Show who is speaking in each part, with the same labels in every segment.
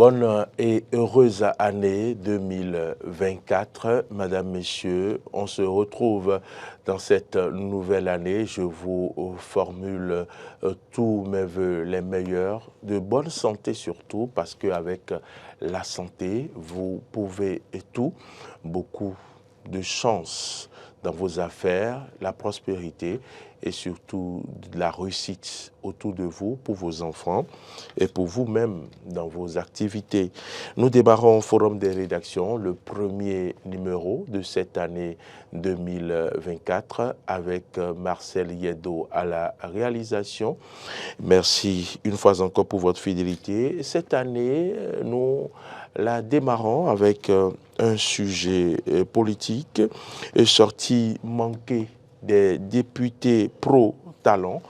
Speaker 1: Bonne et heureuse année 2024. Madame, Messieurs, on se retrouve dans cette nouvelle année. Je vous formule tous mes voeux les meilleurs, de bonne santé surtout, parce qu'avec la santé, vous pouvez tout, beaucoup de chance dans vos affaires, la prospérité et surtout de la réussite autour de vous, pour vos enfants et pour vous-même dans vos activités. Nous démarrons au Forum des rédactions, le premier numéro de cette année 2024 avec Marcel Yeddo à la réalisation. Merci une fois encore pour votre fidélité. Cette année, nous la démarrons avec un sujet politique, sortie manquée des députés pro-talent.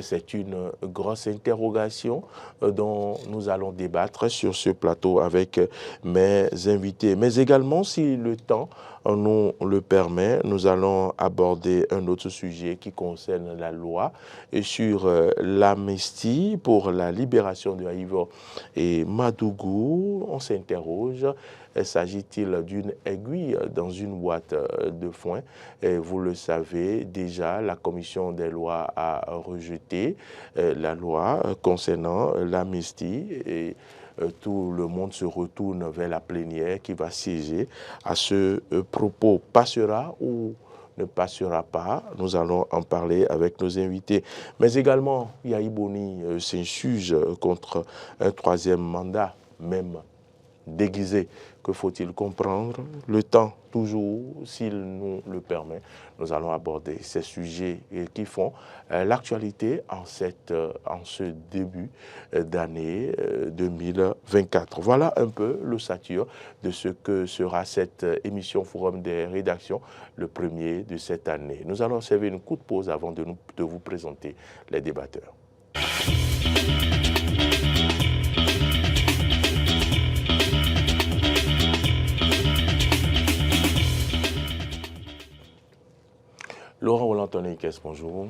Speaker 1: C'est une grosse interrogation dont nous allons débattre sur ce plateau avec mes invités. Mais également, si le temps nous le permet, nous allons aborder un autre sujet qui concerne la loi et sur l'amnistie pour la libération de Ivor et Madougou. On s'interroge. S'agit-il d'une aiguille dans une boîte de foin? Et vous le savez déjà, la commission des lois a rejeté la loi concernant l'amnistie et tout le monde se retourne vers la plénière qui va siéger à ce propos. Passera ou ne passera pas, nous allons en parler avec nos invités. Mais également, Yahi Boni s'insurge contre un troisième mandat, même déguisé. Que faut-il comprendre? Le temps, toujours, s'il nous le permet, nous allons aborder ces sujets qui font l'actualité en ce début d'année 2024. Voilà un peu l'ossature de ce que sera cette émission Forum des rédactions, le premier de cette année. Nous allons servir une courte pause avant de vous présenter les débatteurs. Laurent Roland-Toniquez, bonjour.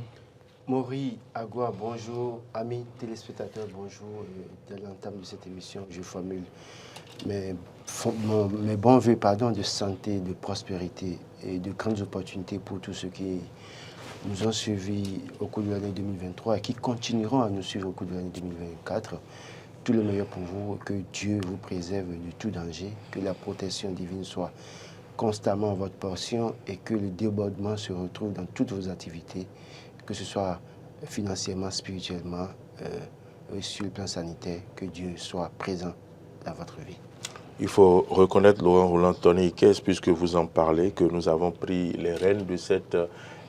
Speaker 2: Maurice Agua, bonjour. Amis téléspectateurs, bonjour. Dès l'entame de cette émission, je formule mes bons vœux de santé, de prospérité et de grandes opportunités pour tous ceux qui nous ont suivis au cours de l'année 2023 et qui continueront à nous suivre au cours de l'année 2024. Tout le meilleur pour vous, que Dieu vous préserve de tout danger, que la protection divine soit constamment votre portion et que le débordement se retrouve dans toutes vos activités, que ce soit financièrement, spirituellement, sur le plan sanitaire, que Dieu soit présent dans votre vie.
Speaker 1: Il faut reconnaître, Laurent Roland-Toniquez, puisque vous en parlez, que nous avons pris les rênes de cette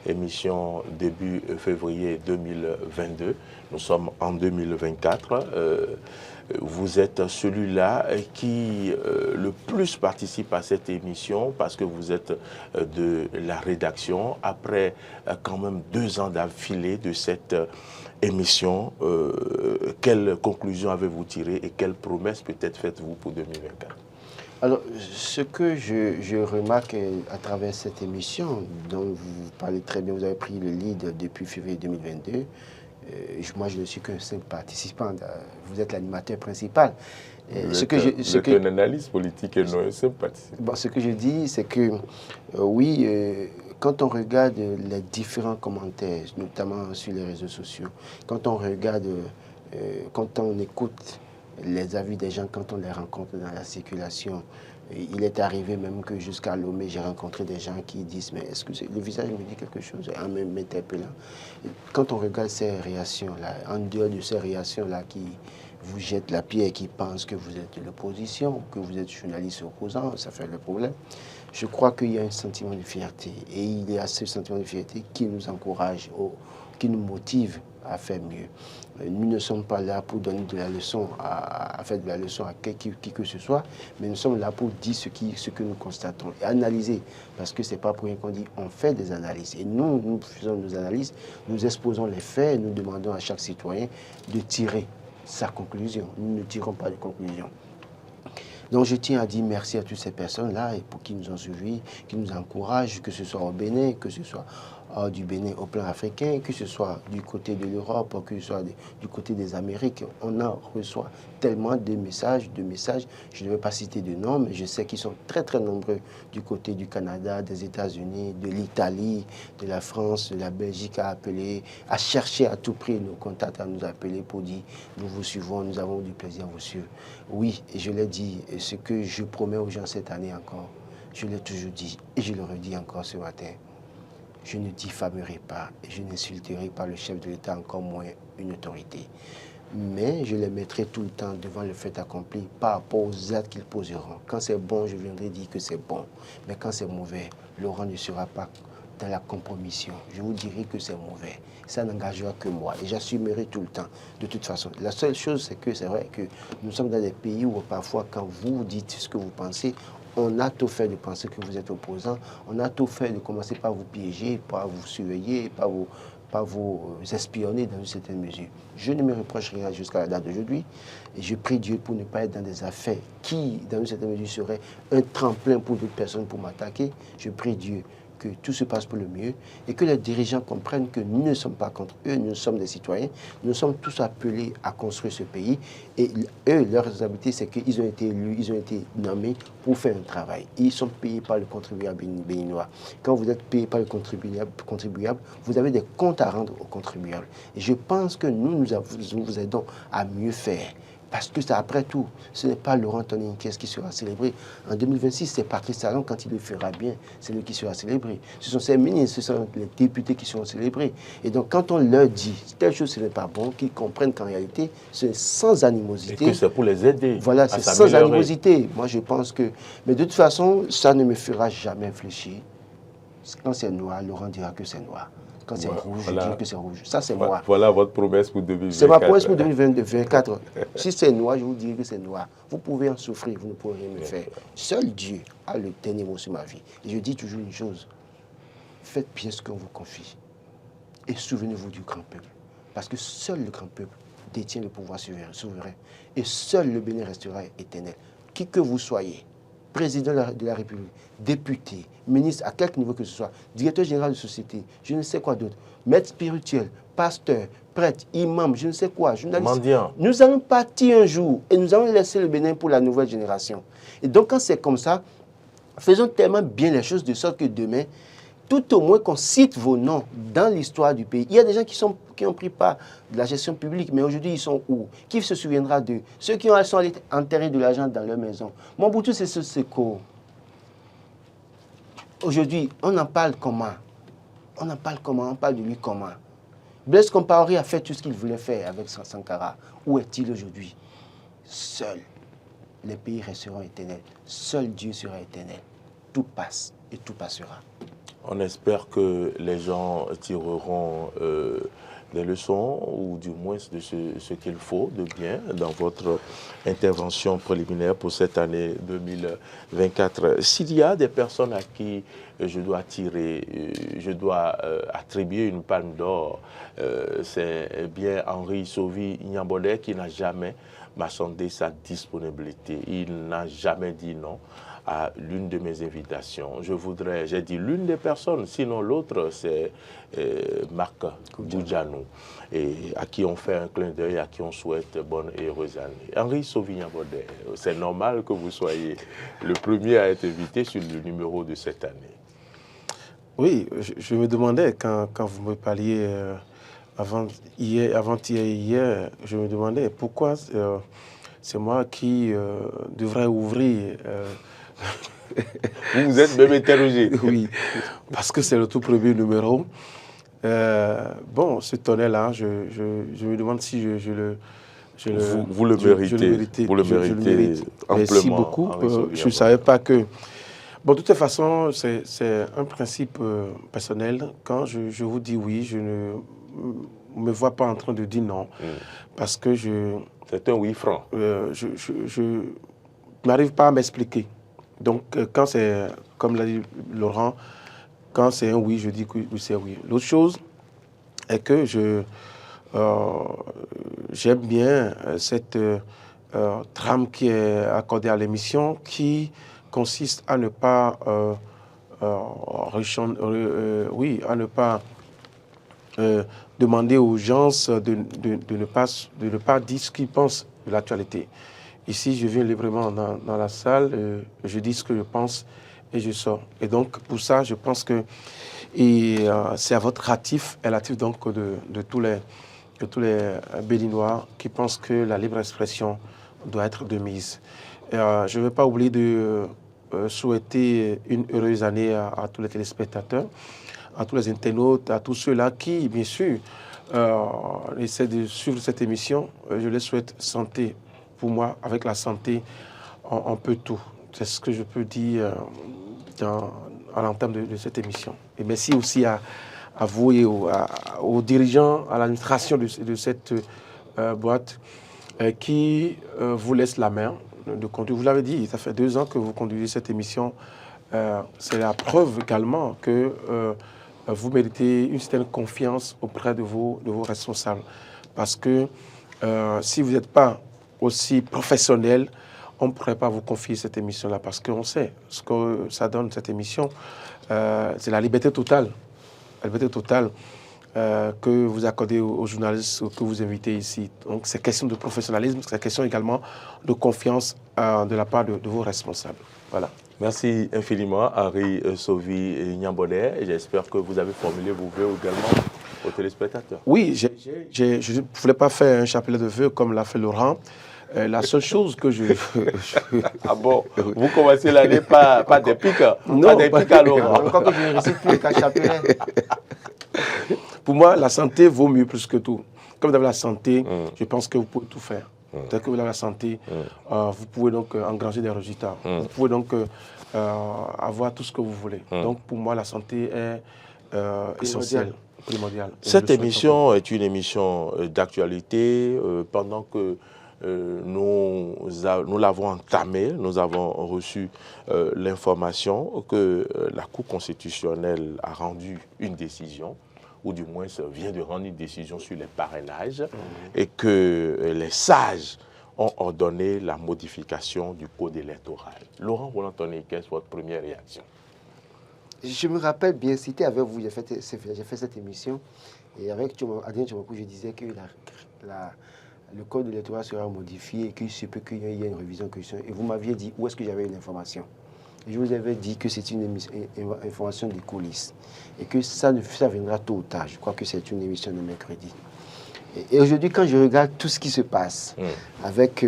Speaker 1: émission début février 2022. Nous sommes en 2024. Vous êtes celui-là qui le plus participe à cette émission parce que vous êtes de la rédaction. Après quand même 2 ans d'affilée de cette émission, quelles conclusions avez-vous tirées et quelles promesses peut-être faites-vous pour 2024?
Speaker 2: Alors, ce que je remarque à travers cette émission, dont vous parlez très bien, vous avez pris le lead depuis février 2022, moi je ne suis qu'un simple participant, vous êtes l'animateur principal.
Speaker 1: Vous êtes un analyste politique et non un simple participant.
Speaker 2: Bon, ce que je dis, c'est que oui, quand on regarde les différents commentaires, notamment sur les réseaux sociaux, quand on regarde, quand on écoute les avis des gens quand on les rencontre dans la circulation. Il est arrivé même que jusqu'à Lomé, j'ai rencontré des gens qui disent « mais est-ce que le visage me dit quelque chose ?» en m'interpellant. Quand on regarde ces réactions-là, en dehors de ces réactions-là qui vous jettent la pierre, qui pensent que vous êtes de l'opposition, que vous êtes journaliste opposant, ça fait le problème. Je crois qu'il y a un sentiment de fierté. Et il y a ce sentiment de fierté qui nous encourage, qui nous motive à faire mieux. Nous ne sommes pas là pour donner de la leçon, à faire de la leçon à qui que ce soit, mais nous sommes là pour dire ce que nous constatons et analyser. Parce que ce n'est pas pour rien qu'on dit on fait des analyses. Et nous faisons nos analyses, nous exposons les faits et nous demandons à chaque citoyen de tirer sa conclusion. Nous ne tirons pas de conclusion. Donc je tiens à dire merci à toutes ces personnes-là et pour qui nous ont suivis, qui nous encouragent, que ce soit au Bénin, que ce soit du Bénin au plan africain, que ce soit du côté de l'Europe, que ce soit du côté des Amériques. On en reçoit tellement de messages. Je ne vais pas citer de noms, mais je sais qu'ils sont très très nombreux du côté du Canada, des États-Unis, de l'Italie, de la France, de la Belgique à appeler, à chercher à tout prix nos contacts, à nous appeler pour dire nous vous suivons, nous avons du plaisir à vous suivre. Oui, et je l'ai dit, et ce que je promets aux gens cette année encore, je l'ai toujours dit et je le redis encore ce matin. Je ne diffamerai pas et je n'insulterai pas le chef de l'État, encore moins une autorité. Mais je les mettrai tout le temps devant le fait accompli par rapport aux actes qu'ils poseront. Quand c'est bon, je viendrai dire que c'est bon. Mais quand c'est mauvais, Laurent ne sera pas dans la compromission. Je vous dirai que c'est mauvais. Ça n'engagera que moi et j'assumerai tout le temps, de toute façon. La seule chose, c'est que c'est vrai que nous sommes dans des pays où parfois, quand vous dites ce que vous pensez, on a tout fait de penser que vous êtes opposant. On a tout fait de commencer par vous piéger, par vous surveiller, par vous espionner dans une certaine mesure. Je ne me reproche rien jusqu'à la date d'aujourd'hui. Et je prie Dieu pour ne pas être dans des affaires qui, dans une certaine mesure, seraient un tremplin pour d'autres personnes pour m'attaquer. Je prie Dieu que tout se passe pour le mieux et que les dirigeants comprennent que nous ne sommes pas contre eux, nous sommes des citoyens, nous sommes tous appelés à construire ce pays et eux, leur responsabilité, c'est qu'ils ont été élus, ils ont été nommés pour faire un travail. Ils sont payés par le contribuable béninois. Quand vous êtes payé par le contribuable, vous avez des comptes à rendre aux contribuables. Et je pense que nous vous aidons à mieux faire. Parce que ça, après tout, ce n'est pas Laurent Toninquez qui sera célébré. En 2026, c'est Patrice Talon, quand il le fera bien, c'est lui qui sera célébré. Ce sont ces ministres, ce sont les députés qui seront célébrés. Et donc, quand on leur dit telle chose, ce n'est pas bon, qu'ils comprennent qu'en réalité, c'est sans animosité.
Speaker 1: Et que c'est pour les aider.
Speaker 2: Voilà, c'est sans animosité. Moi, je pense que... Mais de toute façon, ça ne me fera jamais réfléchir. Quand c'est noir, Laurent dira que c'est noir. Quand c'est rouge, je dis que c'est rouge. Ça, c'est moi.
Speaker 1: Voilà votre promesse pour 2024.
Speaker 2: C'est ma promesse pour 2024. Si c'est noir, je vous dirai que c'est noir. Vous pouvez en souffrir, vous ne pouvez rien me faire. Seul Dieu a le dernier mot sur ma vie. Et je dis toujours une chose. Faites bien ce qu'on vous confie. Et souvenez-vous du grand peuple. Parce que seul le grand peuple détient le pouvoir souverain. Et seul le Bénin restera éternel. Qui que vous soyez, président de la République, député, ministre, à quelque niveau que ce soit, directeur général de société, je ne sais quoi d'autre, maître spirituel, pasteur, prêtre, imam, je ne sais quoi, journaliste.
Speaker 1: Mendiant.
Speaker 2: Nous allons partir un jour et nous allons laisser le Bénin pour la nouvelle génération. Et donc, quand c'est comme ça, faisons tellement bien les choses de sorte que demain, tout au moins qu'on cite vos noms dans l'histoire du pays. Il y a des gens qui ont pris part de la gestion publique, mais aujourd'hui, ils sont où? Qui se souviendra d'eux? Ceux qui sont allés enterrer de l'argent dans leur maison. Mobutu, c'est ce secours. Aujourd'hui, on en parle comment? On en parle comment? On parle de lui comment? Blaise Compaoré a fait tout ce qu'il voulait faire avec Sankara. Où est-il aujourd'hui? Seul, les pays resteront éternels. Seul Dieu sera éternel. Tout passe et tout passera.
Speaker 1: On espère que les gens tireront des leçons ou du moins de ce qu'il faut de bien dans votre intervention préliminaire pour cette année 2024. S'il y a des personnes à qui je dois attribuer une palme d'or, c'est bien Henri Sauvy Niambodé qui n'a jamais marchandé sa disponibilité. Il n'a jamais dit non à l'une de mes invitations. J'ai dit l'une des personnes, sinon l'autre, c'est Marc Boudjanou, et à qui on fait un clin d'œil, à qui on souhaite bonne et heureuse année. Henri Sauvy-Niambodé, c'est normal que vous soyez le premier à être invité sur le numéro de cette année.
Speaker 3: Oui, je me demandais, quand vous me parliez avant-hier, je me demandais pourquoi c'est moi qui devrais ouvrir...
Speaker 1: Vous êtes même interrogé.
Speaker 3: Oui, parce que c'est le tout premier numéro. Bon, ce tonnet-là, je me demande si
Speaker 1: vous le méritez. Vous le méritez amplement.
Speaker 3: Merci beaucoup. Je ne savais pas que... Bon, de toute façon, c'est un principe personnel. Quand je vous dis oui, je ne me vois pas en train de dire non. Parce que
Speaker 1: c'est un oui franc.
Speaker 3: Je n'arrive pas à m'expliquer. Donc, quand c'est, comme l'a dit Laurent, quand c'est un oui, je dis que oui, c'est oui. L'autre chose est que j'aime bien cette trame qui est accordée à l'émission, qui consiste à ne pas à ne pas demander aux gens de ne pas dire ce qu'ils pensent de l'actualité. Ici, je viens librement dans la salle, je dis ce que je pense et je sors. Et donc, pour ça, je pense que c'est à votre hâtif, et l'hâtif donc de tous les Béninois qui pensent que la libre expression doit être de mise. Je ne vais pas oublier de souhaiter une heureuse année à tous les téléspectateurs, à tous les internautes, à tous ceux-là qui, bien sûr, essaient de suivre cette émission. Je les souhaite santé. Pour moi, avec la santé, on peut tout. C'est ce que je peux dire à l'entame de cette émission. Et merci aussi à vous et aux dirigeants, à l'administration de cette boîte qui vous laisse la main de conduire. Vous l'avez dit, ça fait 2 ans que vous conduisez cette émission. C'est la preuve également que vous méritez une certaine confiance auprès de vos responsables. Parce que si vous n'êtes pas aussi professionnel, on ne pourrait pas vous confier cette émission-là parce qu'on sait ce que ça donne, cette émission. C'est la liberté totale. La liberté totale que vous accordez aux journalistes que vous invitez ici. Donc, c'est question de professionnalisme, c'est question également de confiance de la part de vos responsables. Voilà.
Speaker 1: Merci infiniment, Henri Sovi Nyambonnet. J'espère que vous avez formulé vos vœux également aux téléspectateurs.
Speaker 3: Oui, je ne voulais pas faire un chapelet de vœux comme l'a fait Laurent. La seule chose que je...
Speaker 1: Ah bon, vous commencez l'année pas des pics,
Speaker 3: non,
Speaker 1: pas des pics à Laurent.
Speaker 2: Encore que je ne récite plus qu'un chapelet.
Speaker 3: Pour moi, la santé vaut mieux plus que tout. Comme vous avez la santé, je pense que vous pouvez tout faire. Dès que vous avez la santé, vous pouvez donc engranger des résultats. Vous pouvez donc avoir tout ce que vous voulez. Donc pour moi, la santé est essentielle, primordiale.
Speaker 1: Cette émission est une émission d'actualité. Pendant que nous l'avons entamée, nous avons reçu l'information que la Cour constitutionnelle a rendu une décision, ou du moins vient de rendre une décision sur les parrainages, et que les sages ont ordonné la modification du code électoral. Laurent Roland-Tonné, quelle est votre première réaction?
Speaker 2: Je me rappelle bien, c'était avec vous, j'ai fait cette émission, et avec Adrien Tchomakou, je disais que le code électoral sera modifié et qu'il se peut qu'il y ait une révision constitutionnelle. Et vous m'aviez dit où est-ce que j'avais eu l'information. Je vous avais dit que c'est une information des coulisses et que ça viendra tôt ou tard. Je crois que c'est une émission de mercredi. Et aujourd'hui, quand je regarde tout ce qui se passe, avec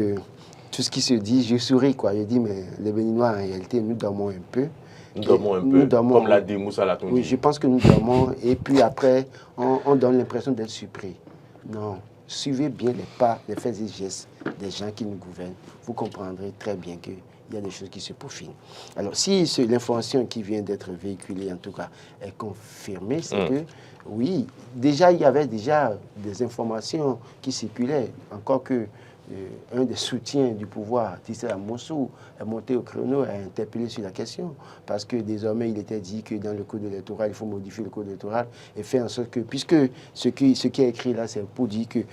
Speaker 2: tout ce qui se dit, je souris, quoi. Je dis, mais les Béninois, en réalité, nous dormons un peu.
Speaker 1: Nous dormons, comme l'a dit Moussa Latouni.
Speaker 2: Oui, je pense que nous dormons. Et puis après, on donne l'impression d'être surpris. Non. Suivez bien les pas, les faits et gestes des gens qui nous gouvernent. Vous comprendrez très bien qu'il y a des choses qui se peaufinent. Alors, si l'information qui vient d'être véhiculée, en tout cas, est confirmée, c'est que, oui, déjà, il y avait déjà des informations qui circulaient, encore que un des soutiens du pouvoir, Tissé Amossou, est monté au créneau et a interpellé sur la question. Parce que désormais, il était dit que dans le code électoral, il faut modifier le code électoral et faire en sorte que, puisque ce qui est écrit là, c'est pour dire qu'il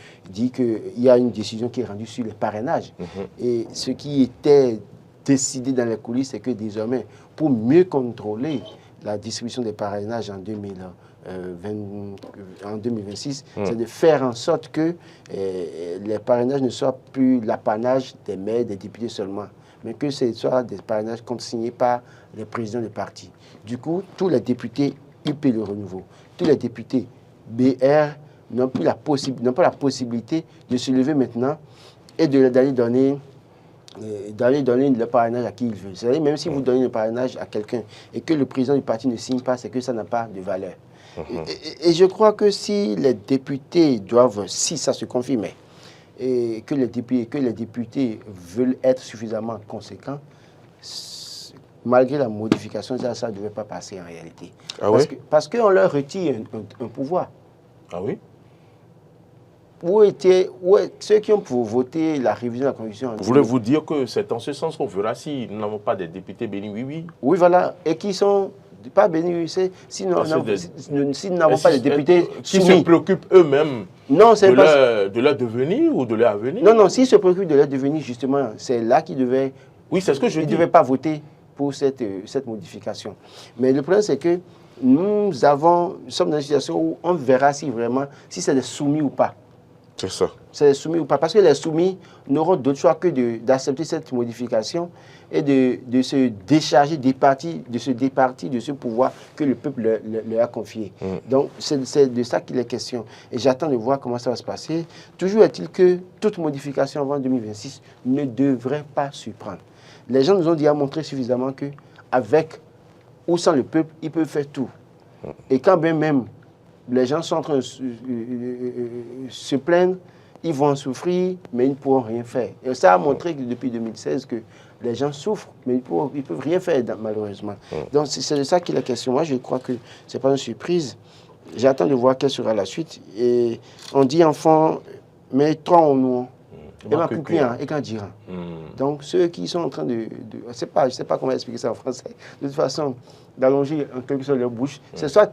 Speaker 2: y a une décision qui est rendue sur les parrainages. Et ce qui était décidé dans les coulisses, c'est que désormais, pour mieux contrôler la distribution des parrainages en 2026, c'est de faire en sorte que les parrainages ne soient plus l'apanage des maires, des députés seulement, mais que ce soit des parrainages consignés par les présidents des partis. Du coup, tous les députés UP Le Renouveau, tous les députés BR n'ont pas la possibilité de se lever maintenant et d'aller donner le parrainage à qui il veut. C'est-à-dire, même si vous donnez le parrainage à quelqu'un et que le président du parti ne signe pas, c'est que ça n'a pas de valeur. Et je crois que si les députés doivent, si ça se confirmait, et que les députés veulent être suffisamment conséquents, malgré la modification, ça ne devait pas passer en réalité. Parce qu'on leur retire un pouvoir.
Speaker 1: Ah oui?
Speaker 2: Ceux qui ont pour voter la révision de la Constitution?
Speaker 1: Voulez-vous dire que c'est en ce sens qu'on fera si nous n'avons pas des députés bénis, oui?
Speaker 2: Oui, voilà, et qui sont pas bénis, si nous n'avons pas de députés
Speaker 1: qui se préoccupent eux-mêmes de leur devenir ou de leur avenir?
Speaker 2: Non, s'ils se préoccupent de leur devenir, justement, c'est là qu'ils devaient...
Speaker 1: Oui, c'est ce que je dis.
Speaker 2: Ils ne devaient pas voter. pour cette modification. Mais le problème, c'est que nous sommes dans une situation où on verra si vraiment, si c'est des soumis ou pas.
Speaker 1: C'est ça.
Speaker 2: C'est des soumis ou pas. Parce que les soumis n'auront d'autre choix que d'accepter cette modification et de se décharger, de se départir de ce pouvoir que le peuple leur a confié. Donc, c'est de ça qu'il est question. Et j'attends de voir comment ça va se passer. Toujours est-il que toute modification avant 2026 ne devrait pas surprendre. Les gens nous ont déjà montré suffisamment qu'avec ou sans le peuple, ils peuvent faire tout. Et quand bien même les gens sont en train de se plaindre, ils vont en souffrir, mais ils ne pourront rien faire. Et ça a montré que depuis 2016 que les gens souffrent, mais ils ne peuvent rien faire malheureusement. Donc c'est de ça qu'il est question. Moi, je crois que ce n'est pas une surprise. J'attends de voir quelle sera la suite. Et on dit enfant, mais trois en nous. Et ma coupure, et quand dira. Donc ceux qui sont en train je ne sais pas comment expliquer ça en français. De toute façon, d'allonger en quelque sorte leur bouche, c'est soit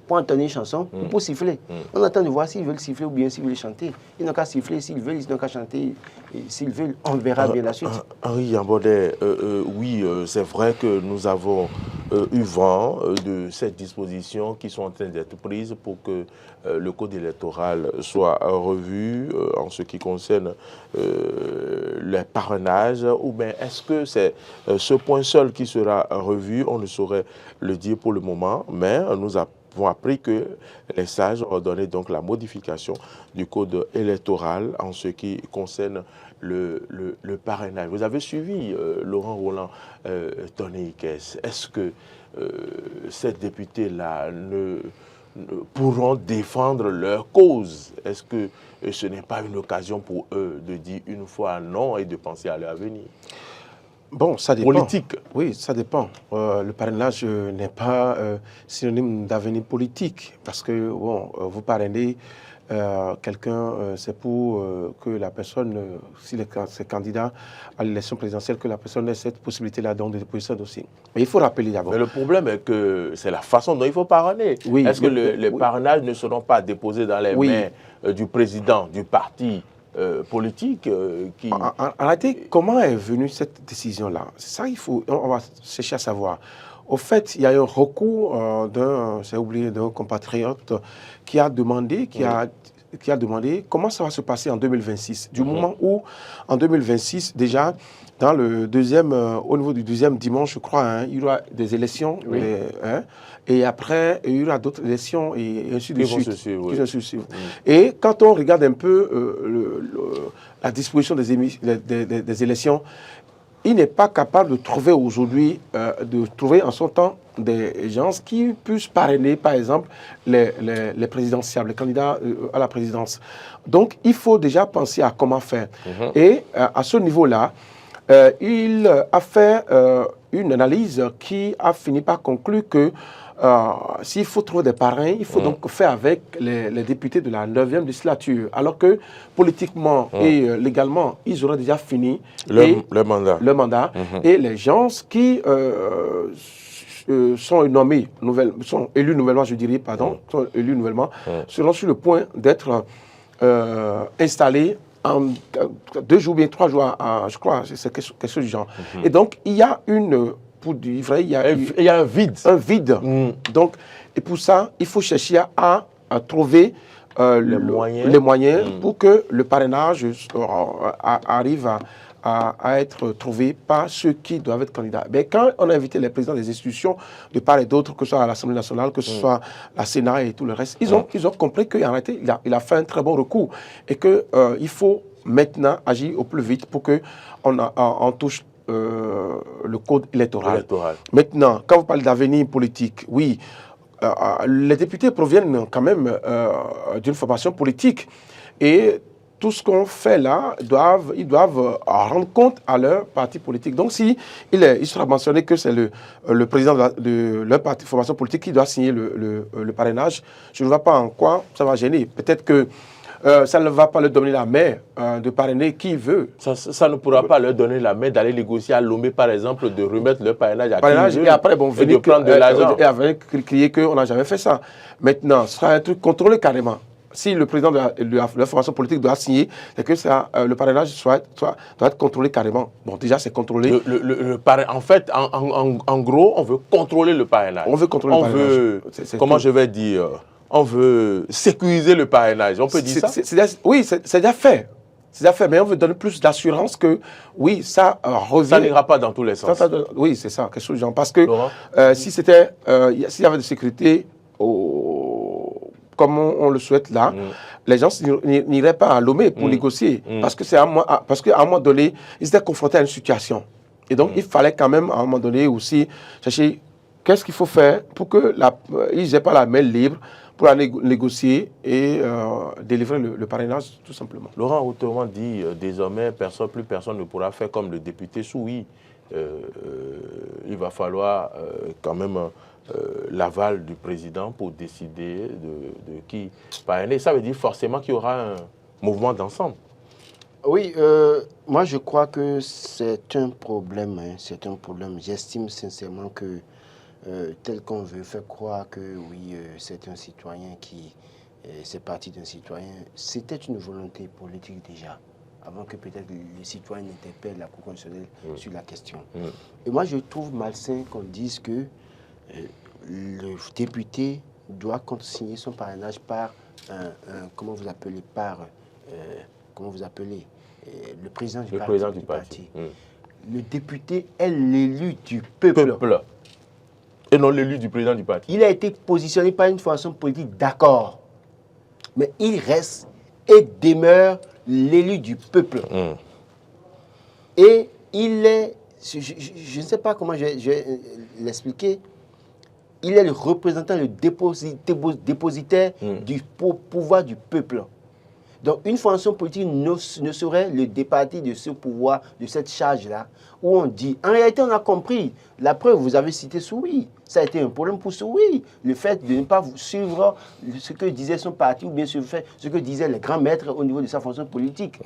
Speaker 2: pour entonner une chanson ou pour siffler. On attend de voir s'ils veulent siffler ou bien s'ils veulent chanter. Ils n'ont qu'à siffler, s'ils veulent, ils n'ont qu'à chanter. Et s'ils veulent, on verra bien la suite.
Speaker 1: Henri Yambodé, oui, c'est vrai que nous avons eu vent de ces dispositions qui sont en train d'être prises pour que le code électoral soit revu en ce qui concerne les parrainages, ou bien est-ce que c'est ce point seul qui sera revu? On ne saurait le dire pour le moment, mais nous avons appris que les sages ont donné donc la modification du code électoral en ce qui concerne le parrainage. Vous avez suivi Laurent Roland Tonné-Ikes. Est-ce que ces députés-là pourront défendre leur cause? Est-ce que ce n'est pas une occasion pour eux de dire une fois non et de penser à leur avenir?
Speaker 3: Bon, ça dépend.
Speaker 1: Politique.
Speaker 3: Oui, ça dépend. Le parrainage n'est pas synonyme d'avenir politique parce que, bon, vous parrainez quelqu'un, c'est pour que la personne, si c'est candidat à l'élection présidentielle, que la personne ait cette possibilité-là donc de déposer son dossier. Mais il faut rappeler d'abord.
Speaker 1: Mais le problème est que c'est la façon dont il faut parrainer.
Speaker 3: Oui,
Speaker 1: est-ce que les parrainages ne seront pas déposés dans les mains du président du parti politique qui...
Speaker 3: En réalité, comment est venue cette décision-là? C'est ça on va chercher à savoir. Au fait, il y a eu un recours d'un compatriote qui a demandé, comment ça va se passer en 2026. Du moment où, en 2026, déjà, dans au niveau du deuxième dimanche, je crois, il y aura des élections. Et après, il y aura d'autres élections et ainsi de suite. Et quand on regarde un peu la disposition des élections, il n'est pas capable de trouver aujourd'hui, en son temps, des gens qui puissent parrainer, par exemple, les présidentiables, les candidats à la présidence. Donc, il faut déjà penser à comment faire. Et à ce niveau-là, il a fait une analyse qui a fini par conclure que s'il faut trouver des parrains, il faut donc faire avec les députés de la 9e législature. Alors que politiquement et légalement, ils auraient déjà fini
Speaker 1: le mandat.
Speaker 3: Et les gens qui sont élus nouvellement, je dirais, sont élus nouvellement, seront sur le point d'être installés en 2 jours, bien 3 jours, je crois, c'est quelque chose du genre. Et donc, il y a pour dire vrai, il y a un vide. Donc, et pour ça, il faut chercher à trouver les moyens pour que le parrainage arrive à être trouvé par ceux qui doivent être candidats. Mais quand on a invité les présidents des institutions de part et d'autre, que ce soit à l'Assemblée nationale, que ce soit la Sénat et tout le reste, ils ont compris qu'en réalité, il a fait un très bon recours et qu'il faut maintenant agir au plus vite pour qu'on touche le code électoral. Maintenant, quand vous parlez d'avenir politique, oui, les députés proviennent quand même d'une formation politique et tout ce qu'on fait là, ils doivent rendre compte à leur parti politique. Donc, si il sera mentionné que c'est le président de leur parti formation politique qui doit signer le parrainage, je ne vois pas en quoi ça va gêner. Peut-être que ça ne va pas leur donner la main de parrainer qui veut.
Speaker 1: Ça ne pourra pas leur donner la main d'aller négocier à Lomé, par exemple, de remettre leur parrainage à qui veut,
Speaker 3: et après,
Speaker 1: et de prendre de l'argent.
Speaker 3: Et avec crier qu'on n'a jamais fait ça. Maintenant, ce sera un truc contrôlé carrément. si le président de la formation politique doit signer, c'est que le parrainage doit être contrôlé carrément. Bon, déjà, c'est contrôlé.
Speaker 1: En fait, en gros, on veut contrôler le parrainage.
Speaker 3: On veut contrôler le parrainage.
Speaker 1: Comment je vais dire, on veut sécuriser le parrainage. On peut dire ça?
Speaker 3: Oui, c'est déjà fait. C'est déjà fait, mais on veut donner plus d'assurance que, oui, ça revient. Ça
Speaker 1: n'ira pas dans tous les sens.
Speaker 3: Oui, c'est ça, quelque chose de genre. Parce que s'il y avait de sécurité, comme on le souhaite là, les gens n'iraient pas à Lomé pour négocier. Parce qu'à un moment donné, ils étaient confrontés à une situation. Et donc, il fallait quand même, à un moment donné, aussi chercher qu'est-ce qu'il faut faire pour qu'ils n'aient pas la main libre pour aller négocier et délivrer le parrainage, tout simplement.
Speaker 1: Laurent, autrement dit, désormais, plus personne ne pourra faire comme le député Soui. Il va falloir quand même l'aval du président pour décider de qui parrainer. Ça veut dire forcément qu'il y aura un mouvement d'ensemble.
Speaker 2: Oui, moi je crois que c'est un problème. C'est un problème. J'estime sincèrement que tel qu'on veut faire croire que oui, c'est un citoyen c'est parti d'un citoyen, c'était une volonté politique déjà, avant que peut-être les citoyens n'interpellent la Cour constitutionnelle sur la question. Et moi je trouve malsain qu'on dise que le député doit consigner son parrainage par comment vous appelez, le président du parti. Le député est l'élu du peuple.
Speaker 1: Et non l'élu du président du parti.
Speaker 2: Il a été positionné par une formation politique, d'accord. Mais il reste et demeure l'élu du peuple. Et il est, je ne sais pas comment je vais l'expliquer, il est le représentant, le dépositaire du pouvoir du peuple. Donc, une formation politique ne serait le départi de ce pouvoir, de cette charge-là, où on dit, en réalité, on a compris. La preuve, vous avez cité Soui. Ça a été un problème pour Soui. Le fait de ne pas suivre ce que disait son parti, ou bien ce que disaient les grands maîtres au niveau de sa fonction politique.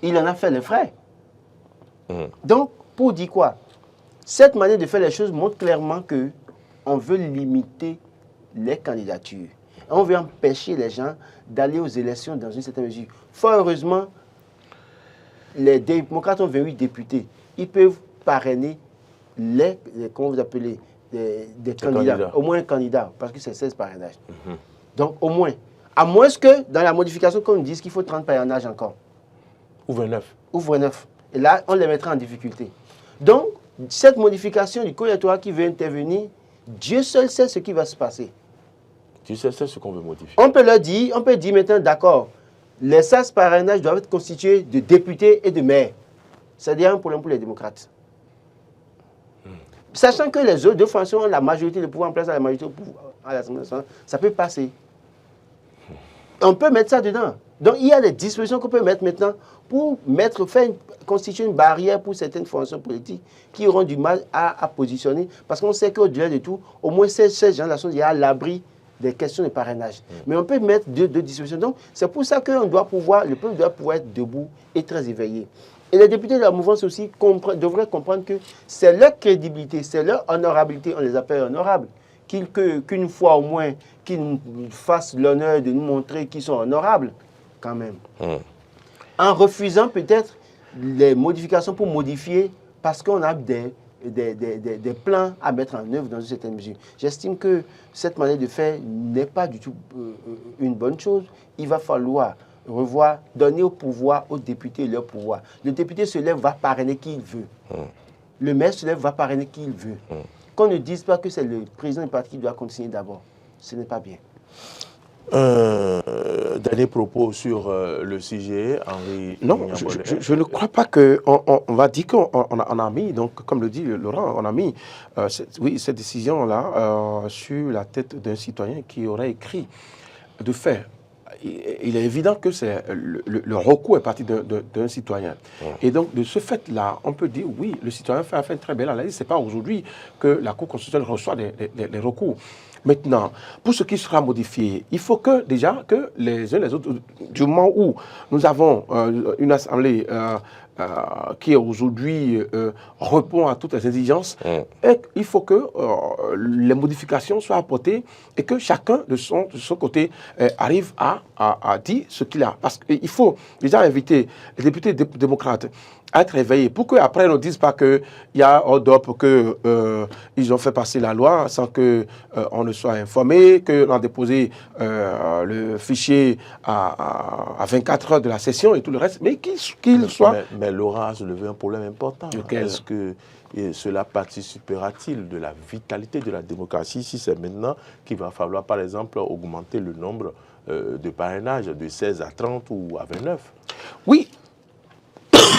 Speaker 2: Il en a fait les frais. Donc, pour dire quoi? Cette manière de faire les choses montre clairement qu'on veut limiter les candidatures. On veut empêcher les gens d'aller aux élections dans une certaine mesure. Fort heureusement, les démocrates ont 28 députés. Ils peuvent parrainer comment vous appelez, des candidats. Au moins un candidat, parce que c'est 16 parrainages. Donc au moins. À moins que dans la modification, qu'on dise qu'il faut 30 parrainages encore.
Speaker 1: Ou 29.
Speaker 2: Ou 29. Et là, on les mettra en difficulté. Donc, cette modification du code électoral qui veut intervenir, Dieu seul sait ce qui va se passer.
Speaker 1: Tu sais, c'est ce qu'on veut modifier.
Speaker 2: On peut dire maintenant, d'accord, les 16 parrainages doivent être constitués de députés et de maires. C'est-à-dire un problème pour les démocrates. Sachant que les autres deux fonctions ont la majorité de pouvoir en place à la majorité à l'Assemblée nationale, ça peut passer. On peut mettre ça dedans. Donc il y a des dispositions qu'on peut mettre maintenant pour constituer une barrière pour certaines fonctions politiques qui auront du mal à positionner. Parce qu'on sait qu'au-delà de tout, au moins ces gens-là sont déjà à l'abri des questions de parrainage. Mais on peut mettre deux dispositions. Donc, c'est pour ça que le peuple doit pouvoir être debout et très éveillé. Et les députés de la mouvance aussi devraient comprendre que c'est leur crédibilité, c'est leur honorabilité, on les appelle honorables, qu'une fois au moins, qu'ils nous fassent l'honneur de nous montrer qu'ils sont honorables, quand même. En refusant peut-être les modifications pour modifier, parce qu'on a des plans à mettre en œuvre dans une certaine mesure. J'estime que cette manière de faire n'est pas du tout une bonne chose. Il va falloir revoir, donner au pouvoir aux députés leur pouvoir. Le député se lève, va parrainer qui il veut. Le maire se lève, va parrainer qui il veut. Qu'on ne dise pas que c'est le président du parti qui doit continuer d'abord. Ce n'est pas bien.
Speaker 1: Dernier propos sur le sujet, Henri.
Speaker 3: Non, je ne crois pas qu'on va dire qu'on a mis, donc comme le dit Laurent, on a mis cette décision-là sur la tête d'un citoyen qui aurait écrit de fait. Il est évident que le recours est parti d'un citoyen. Et donc, de ce fait-là, on peut dire, oui, le citoyen fait une très belle analyse. Ce n'est pas aujourd'hui que la Cour constitutionnelle reçoit des recours. Maintenant, pour ce qui sera modifié, il faut déjà que les uns les autres, du moment où nous avons une assemblée qui aujourd'hui répond à toutes les exigences, et il faut que les modifications soient apportées et que chacun de son côté arrive à dire ce qu'il a. Parce qu'il faut déjà inviter les députés démocrates à être réveillés pour qu'après on ne dise pas qu'il y a hold-up, qu'ils ont fait passer la loi sans qu'on ne soit informé, qu'on a déposé le fichier à 24 heures de la session et tout le reste, mais qu'il soit...
Speaker 1: Mais Laurent a soulevé un problème important. Est-ce que cela participera-t-il de la vitalité de la démocratie si c'est maintenant qu'il va falloir, par exemple, augmenter le nombre de parrainages de 16 à 30 ou à 29?
Speaker 3: Oui.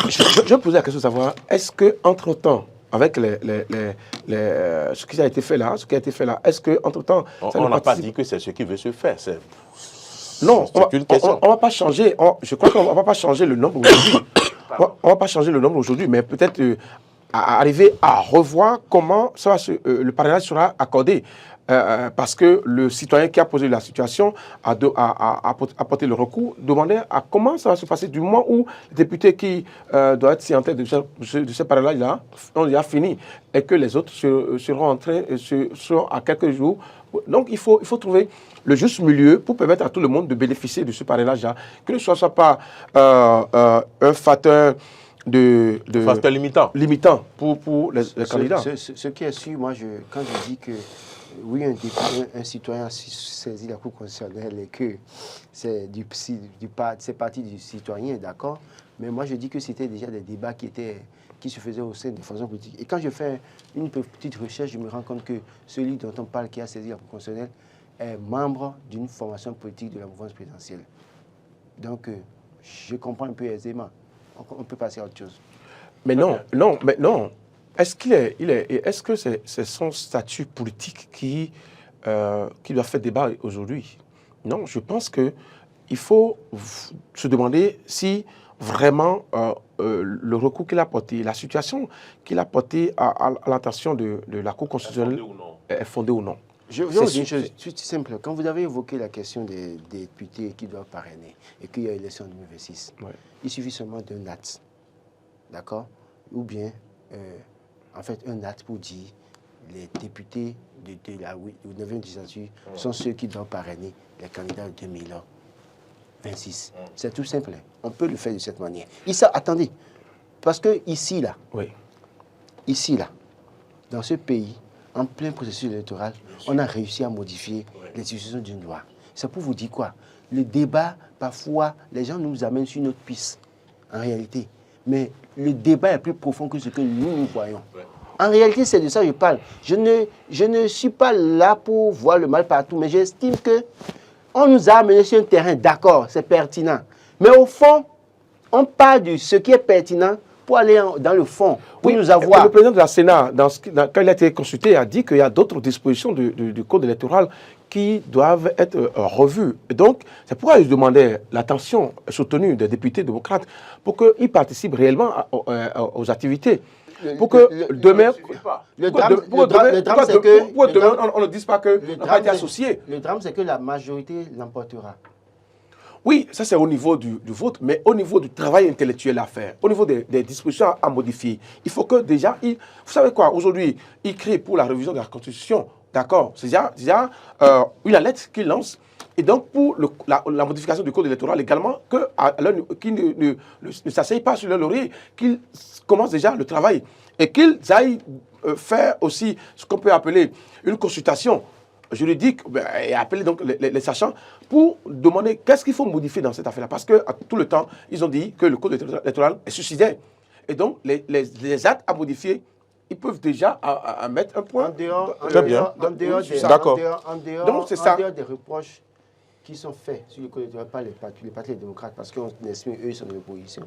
Speaker 3: Je me posais la question de savoir, est-ce qu'entre-temps, avec ce qui a été fait là, est-ce qu'entre-temps...
Speaker 1: On n'a pas dit que c'est ce qui veut se faire.
Speaker 3: Non, on ne va pas changer. Je crois qu'on ne va pas changer le nombre aujourd'hui. On ne va pas changer le nombre aujourd'hui, mais peut-être arriver à revoir comment le parrainage sera accordé. Parce que le citoyen qui a posé la situation a apporté le recours, demandait à comment ça va se passer du moment où les députés qui doivent être signataires de ce parrainage-là ont déjà fini et que les autres seront à quelques jours. Donc il faut trouver le juste milieu pour permettre à tout le monde de bénéficier de ce parrainage-là, que ce ne soit pas un facteur
Speaker 1: facteur
Speaker 3: limitant pour les candidats.
Speaker 2: Ce qui est sûr, moi, quand je dis que oui, un citoyen saisit la Cour constitutionnelle et que c'est parti du citoyen, d'accord, mais moi je dis que c'était déjà des débats qui se faisaient au sein des formations politiques. Et quand je fais une petite recherche, je me rends compte que celui dont on parle qui a saisi la Cour constitutionnelle est membre d'une formation politique de la mouvance présidentielle. Donc, je comprends un peu aisément. On peut passer à autre chose.
Speaker 3: Mais non. Est-ce que c'est son statut politique qui doit faire débat aujourd'hui? Non, je pense qu'il faut se demander si vraiment le recours qu'il a porté, la situation qu'il a portée à l'attention de la Cour constitutionnelle est fondée ou non.
Speaker 2: Je vais vous dire une chose tout simple. Quand vous avez évoqué la question des députés qui doivent parrainer et qu'il y a élection en 2026, il suffit seulement d'un acte, d'accord? Ou bien, en fait, un acte pour dire les députés de la 9e législature sont ceux qui doivent parrainer les candidats de 2026. C'est tout simple. On peut le faire de cette manière. Attendez, parce que ici, là, dans ce pays, en plein processus électoral, on a réussi à modifier les dispositions d'une loi. C'est pour vous dire quoi? Le débat, parfois, les gens nous amènent sur notre piste, en réalité. Mais le débat est plus profond que ce que nous voyons. En réalité, c'est de ça que je parle. Je ne suis pas là pour voir le mal partout, mais j'estime qu'on nous a amenés sur un terrain, d'accord, c'est pertinent. Mais au fond, on parle de ce qui est pertinent pour aller dans le fond, pour nous avoir...
Speaker 3: Le président de la Sénat, quand il a été consulté, a dit qu'il y a d'autres dispositions du code électoral qui doivent être revues. Et donc, c'est pourquoi je demandais l'attention soutenue des députés démocrates pour qu'ils participent réellement aux activités. Pour que demain...
Speaker 2: Le drame, c'est que...
Speaker 3: demain, on ne dise pas qu'on n'a pas été associé.
Speaker 2: Le drame, c'est que la majorité l'emportera.
Speaker 3: Oui, ça c'est au niveau du vote, mais au niveau du travail intellectuel à faire, au niveau des dispositions à modifier, il faut que déjà, vous savez quoi, aujourd'hui, il crie pour la révision de la Constitution, d'accord, c'est déjà une lettre qu'il lance, et donc pour la modification du code électoral également, qu'ils ne s'asseyent pas sur le laurier, qu'ils commencent déjà le travail, et qu'ils aillent faire aussi ce qu'on peut appeler une consultation juridique et appeler donc les sachants pour demander qu'est-ce qu'il faut modifier dans cette affaire-là. Parce que à tout le temps, ils ont dit que le code électoral est suicidaire. Et donc, les actes à modifier, ils peuvent déjà mettre un point.
Speaker 2: En dehors des reproches qui sont faits sur le code électoral par les partis démocrates, parce qu'on estime eux sont de l'opposition.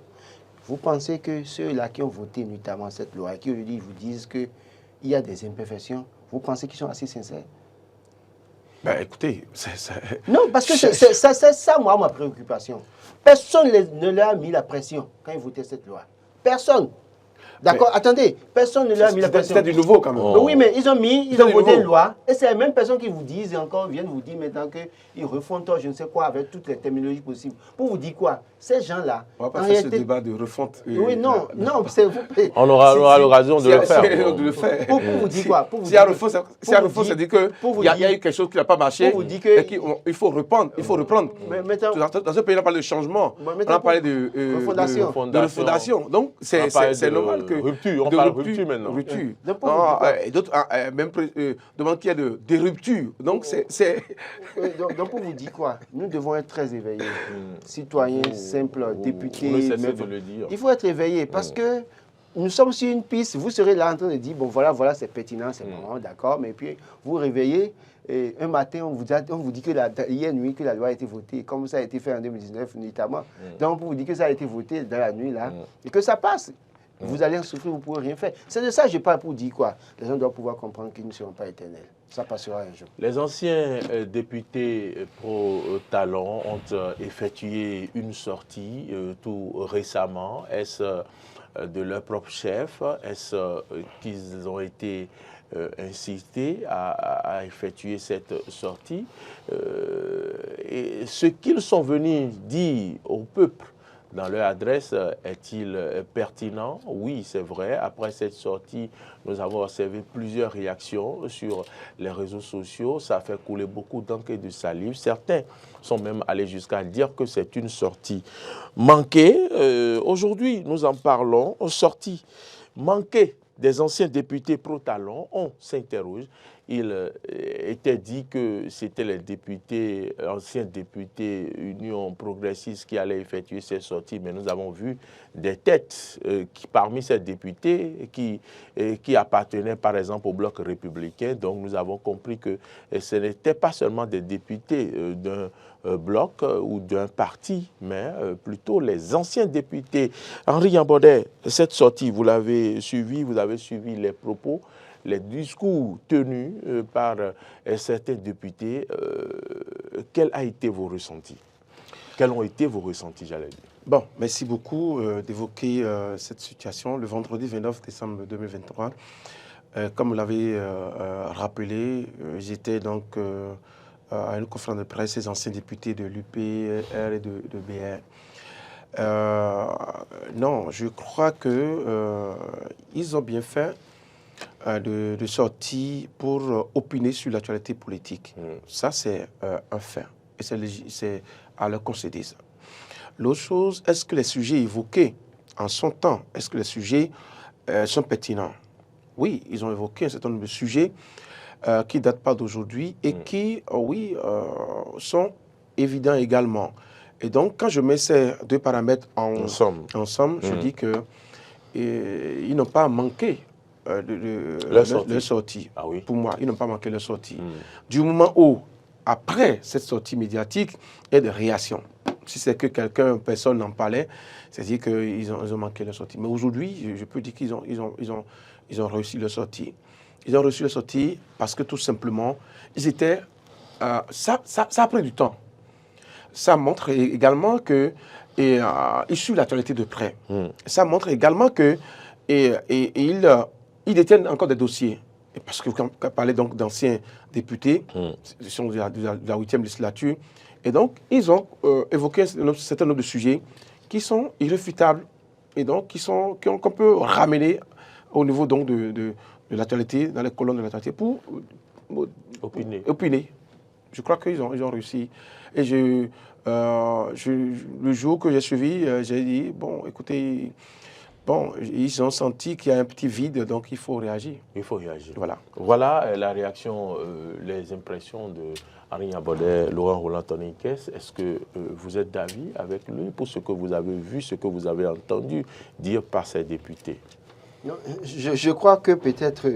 Speaker 2: Vous pensez que ceux-là qui ont voté notamment cette loi, qui aujourd'hui vous disent qu'il y a des imperfections, vous pensez qu'ils sont assez sincères?
Speaker 3: Ben, écoutez,
Speaker 2: non, parce que c'est ça, moi, ma préoccupation. Personne ne leur a mis la pression quand ils votaient cette loi. Personne. D'accord, attendez, personne ne l'a mis la personne.
Speaker 3: C'était du nouveau quand même.
Speaker 2: Oh. Oui, mais ils ont voté une loi, et c'est les mêmes personnes qui vous disent, et encore viennent vous dire maintenant qu'ils refont je ne sais quoi, avec toutes les terminologies possibles. Pour vous dire quoi? Ces gens-là...
Speaker 3: On va pas faire ce débat de refonte.
Speaker 2: Oui, non, c'est vous.
Speaker 1: On aura l'occasion de le faire.
Speaker 2: Pour vous dire quoi?
Speaker 3: Si à refonte, ça dit qu'il y a eu quelque chose qui n'a pas marché, et qu'il faut reprendre. Il faut reprendre. Dans ce pays, on parle de changement, on a parlé de refondation. Donc, c'est normal que...
Speaker 1: Rupture, on parle de rupture maintenant.
Speaker 3: Rupture. Et d'autres même demandent qu'il y ait des ruptures. Donc,
Speaker 2: donc, pour vous dire quoi? Nous devons être très éveillés. Citoyens, simples, députés. Il faut être éveillé parce que nous sommes sur une piste. Vous serez là en train de dire, bon, voilà, c'est pertinent, c'est marrant, d'accord. Mais puis, vous réveillez. Et un matin, on vous dit que hier nuit que la loi a été votée, comme ça a été fait en 2019 notamment. Donc, on vous dit que ça a été voté dans la nuit là et que ça passe. Vous allez en souffrir, vous ne pourrez rien faire. C'est de ça que je parle pour dire quoi. Les gens doivent pouvoir comprendre qu'ils ne seront pas éternels. Ça passera un jour.
Speaker 1: Les anciens députés pro-talent ont effectué une sortie tout récemment. Est-ce de leur propre chef? Est-ce qu'ils ont été incités à effectuer cette sortie? Et ce qu'ils sont venus dire au peuple dans leur adresse, est-il pertinent? Oui, c'est vrai. Après cette sortie, nous avons observé plusieurs réactions sur les réseaux sociaux. Ça a fait couler beaucoup d'encre et de salive. Certains sont même allés jusqu'à dire que c'est une sortie manquée. Aujourd'hui, nous en parlons. Sortie manquée des anciens députés pro-talent. On s'interroge. Il était dit que c'était les députés, anciens députés Union progressiste qui allaient effectuer ces sorties, mais nous avons vu des têtes parmi ces députés qui appartenaient par exemple au bloc républicain. Donc nous avons compris que ce n'étaient pas seulement des députés d'un bloc ou d'un parti, mais plutôt les anciens députés. Henri Yambaudet, cette sortie, vous l'avez suivi, vous avez suivi les propos, les discours tenus par certains députés. Quels ont été vos ressentis? Quels ont été vos ressentis, j'allais dire?
Speaker 3: Bon, merci beaucoup d'évoquer cette situation. Le vendredi 29 décembre 2023, comme vous l'avez rappelé, j'étais donc à une conférence de presse, ces anciens députés de l'UPR et de BR. Non, je crois qu'ils ont bien fait de sortir pour opiner sur l'actualité politique. Ça, c'est un fait. Et c'est à leur concéder ça. L'autre chose, est-ce que les sujets évoqués en son temps, est-ce que les sujets sont pertinents? Oui, ils ont évoqué un certain nombre de sujets qui ne datent pas d'aujourd'hui et qui, sont évidents également. Et donc, quand je mets ces deux paramètres ensemble, je dis qu'ils n'ont pas manqué leur sortie.
Speaker 1: Ah oui.
Speaker 3: Pour moi, ils n'ont pas manqué leur sortie. Du moment où, après cette sortie médiatique, il y a des réactions. Si c'est que personne n'en parlait, c'est-à-dire qu'ils ont manqué leur sortie. Mais aujourd'hui, je peux dire qu'ils ont réussi leur sortie. Ils ont réussi leur sortie parce que tout simplement, ils étaient... ça a pris du temps. Ça montre également que... ils suivent l'actualité de près. Ça montre également que... ils détiennent encore des dossiers. Et parce que quand on parlait donc d'anciens députés, ils sont de la 8e législature, et donc ils ont évoqué un certain nombre de sujets qui sont irréfutables et donc qu'on peut ramener au niveau donc de l'actualité, dans les colonnes de l'actualité pour opiner. Je crois qu'ils ont réussi. Et le jour que j'ai suivi, j'ai dit, bon, écoutez... Bon, ils ont senti qu'il y a un petit vide, donc il faut réagir.
Speaker 1: Il faut réagir.
Speaker 3: Voilà.
Speaker 1: Voilà la réaction, les impressions de Henri Yambaudet, Laurent Roland-Tonnikes. Est-ce que vous êtes d'avis avec lui pour ce que vous avez vu, ce que vous avez entendu dire par ces députés?
Speaker 2: Non, je crois que peut-être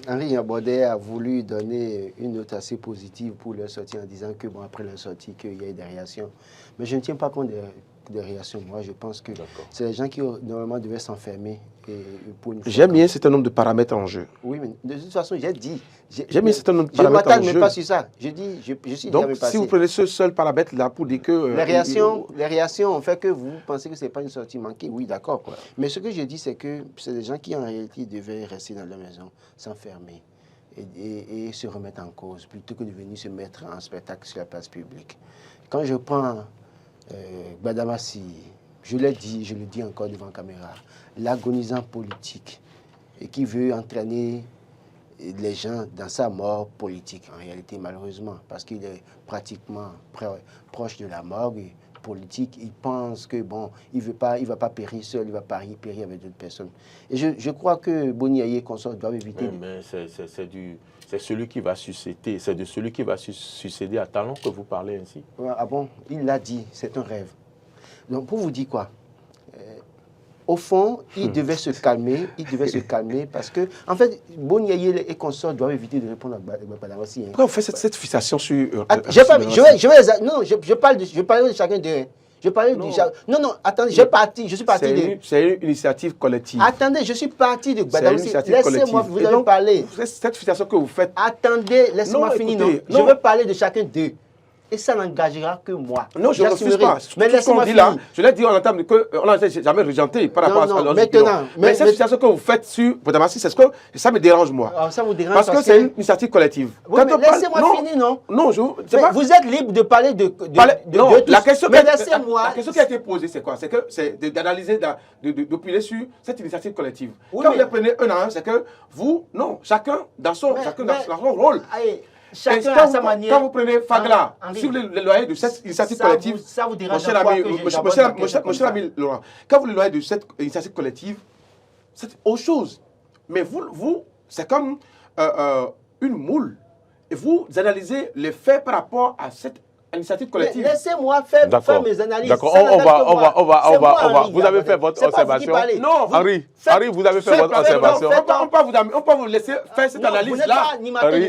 Speaker 2: Henri Yambaudet a voulu donner une note assez positive pour leur sortie en disant que, bon, après leur sortie, qu'il y a eu des réactions. Mais je ne tiens pas compte de réaction. Moi, je pense que c'est les gens qui, normalement, devaient s'enfermer pour une fois.
Speaker 3: J'ai mis un certain nombre de paramètres en jeu.
Speaker 2: Oui, mais de toute façon, j'ai dit...
Speaker 3: J'ai mis un certain nombre de
Speaker 2: paramètres en jeu. Je ne
Speaker 3: m'attarde
Speaker 2: même pas sur ça. Je dis, je suis
Speaker 3: donc,
Speaker 2: déjà
Speaker 3: si vous prenez ce seul paramètre-là pour dire que...
Speaker 2: les réactions ont fait que vous pensez que ce n'est pas une sortie manquée. Oui, d'accord. Ouais. Mais ce que je dis, c'est que c'est des gens qui, en réalité, devaient rester dans leur maison, s'enfermer et se remettre en cause, plutôt que de venir se mettre en spectacle sur la place publique. Quand je prends Gbadamassi, je l'ai dit, je le dis encore devant la caméra, l'agonisant politique et qui veut entraîner les gens dans sa mort politique, en réalité, malheureusement, parce qu'il est pratiquement proche de la mort politique. Il pense que, bon, il va pas périr seul, il va périr avec d'autres personnes. Et je crois que Boni Yaye et consorts doivent éviter...
Speaker 1: Oui, mais c'est celui qui va susciter, c'est de celui qui va succéder à Talon que vous parlez ainsi.
Speaker 2: Ah bon, il l'a dit, c'est un rêve. Donc, pour vous dire quoi, au fond, il devait se calmer, parce que, en fait, Boni Yaye et consorts doivent éviter de répondre à Gbadamassi.
Speaker 3: Pourquoi vous faites cette fixation sur...
Speaker 2: je parle de chacun d'eux. Non, attendez, je suis parti de...
Speaker 3: C'est une initiative collective.
Speaker 2: Attendez, je suis parti de Gbadamassi. Laissez-moi, vous avez parlé.
Speaker 3: Cette fixation que vous faites...
Speaker 2: Attendez, laissez-moi finir, non. Je veux parler de chacun d'eux. Et ça n'engagera que moi.
Speaker 3: Non, je ne refuse pas.
Speaker 2: Mais laissez-moi finir.
Speaker 3: Je l'ai dit en entame qu'on n'a jamais regenté par rapport à la logique. Mais cette situation que vous faites sur Gbadamassi, c'est ce que ça me dérange, moi.
Speaker 2: Ça vous dérange
Speaker 3: parce que c'est une initiative collective.
Speaker 2: Oui, laissez-moi finir, non?
Speaker 3: Non,
Speaker 2: vous êtes libre de parler de
Speaker 3: la question qui a été posée, c'est quoi? C'est d'analyser, d'opiner sur cette initiative collective. Quand vous les prenez un à un, c'est que vous, non, chacun dans son rôle.
Speaker 2: Chacun à sa manière.
Speaker 3: Quand vous prenez Fagla sur le loyer de cette initiative collective,
Speaker 2: ça vous dérange
Speaker 3: mon cher ami Laurent, quand vous le loyer de cette initiative collective, c'est autre chose. Mais vous c'est comme une moule. Et vous analysez les faits par rapport à cette initiative collective.
Speaker 2: Laissez-moi faire mes analyses.
Speaker 1: D'accord, on va. Vous avez fait votre observation.
Speaker 3: Non,
Speaker 1: Henri, vous avez fait votre observation.
Speaker 3: On peut vous laisser faire cette analyse-là.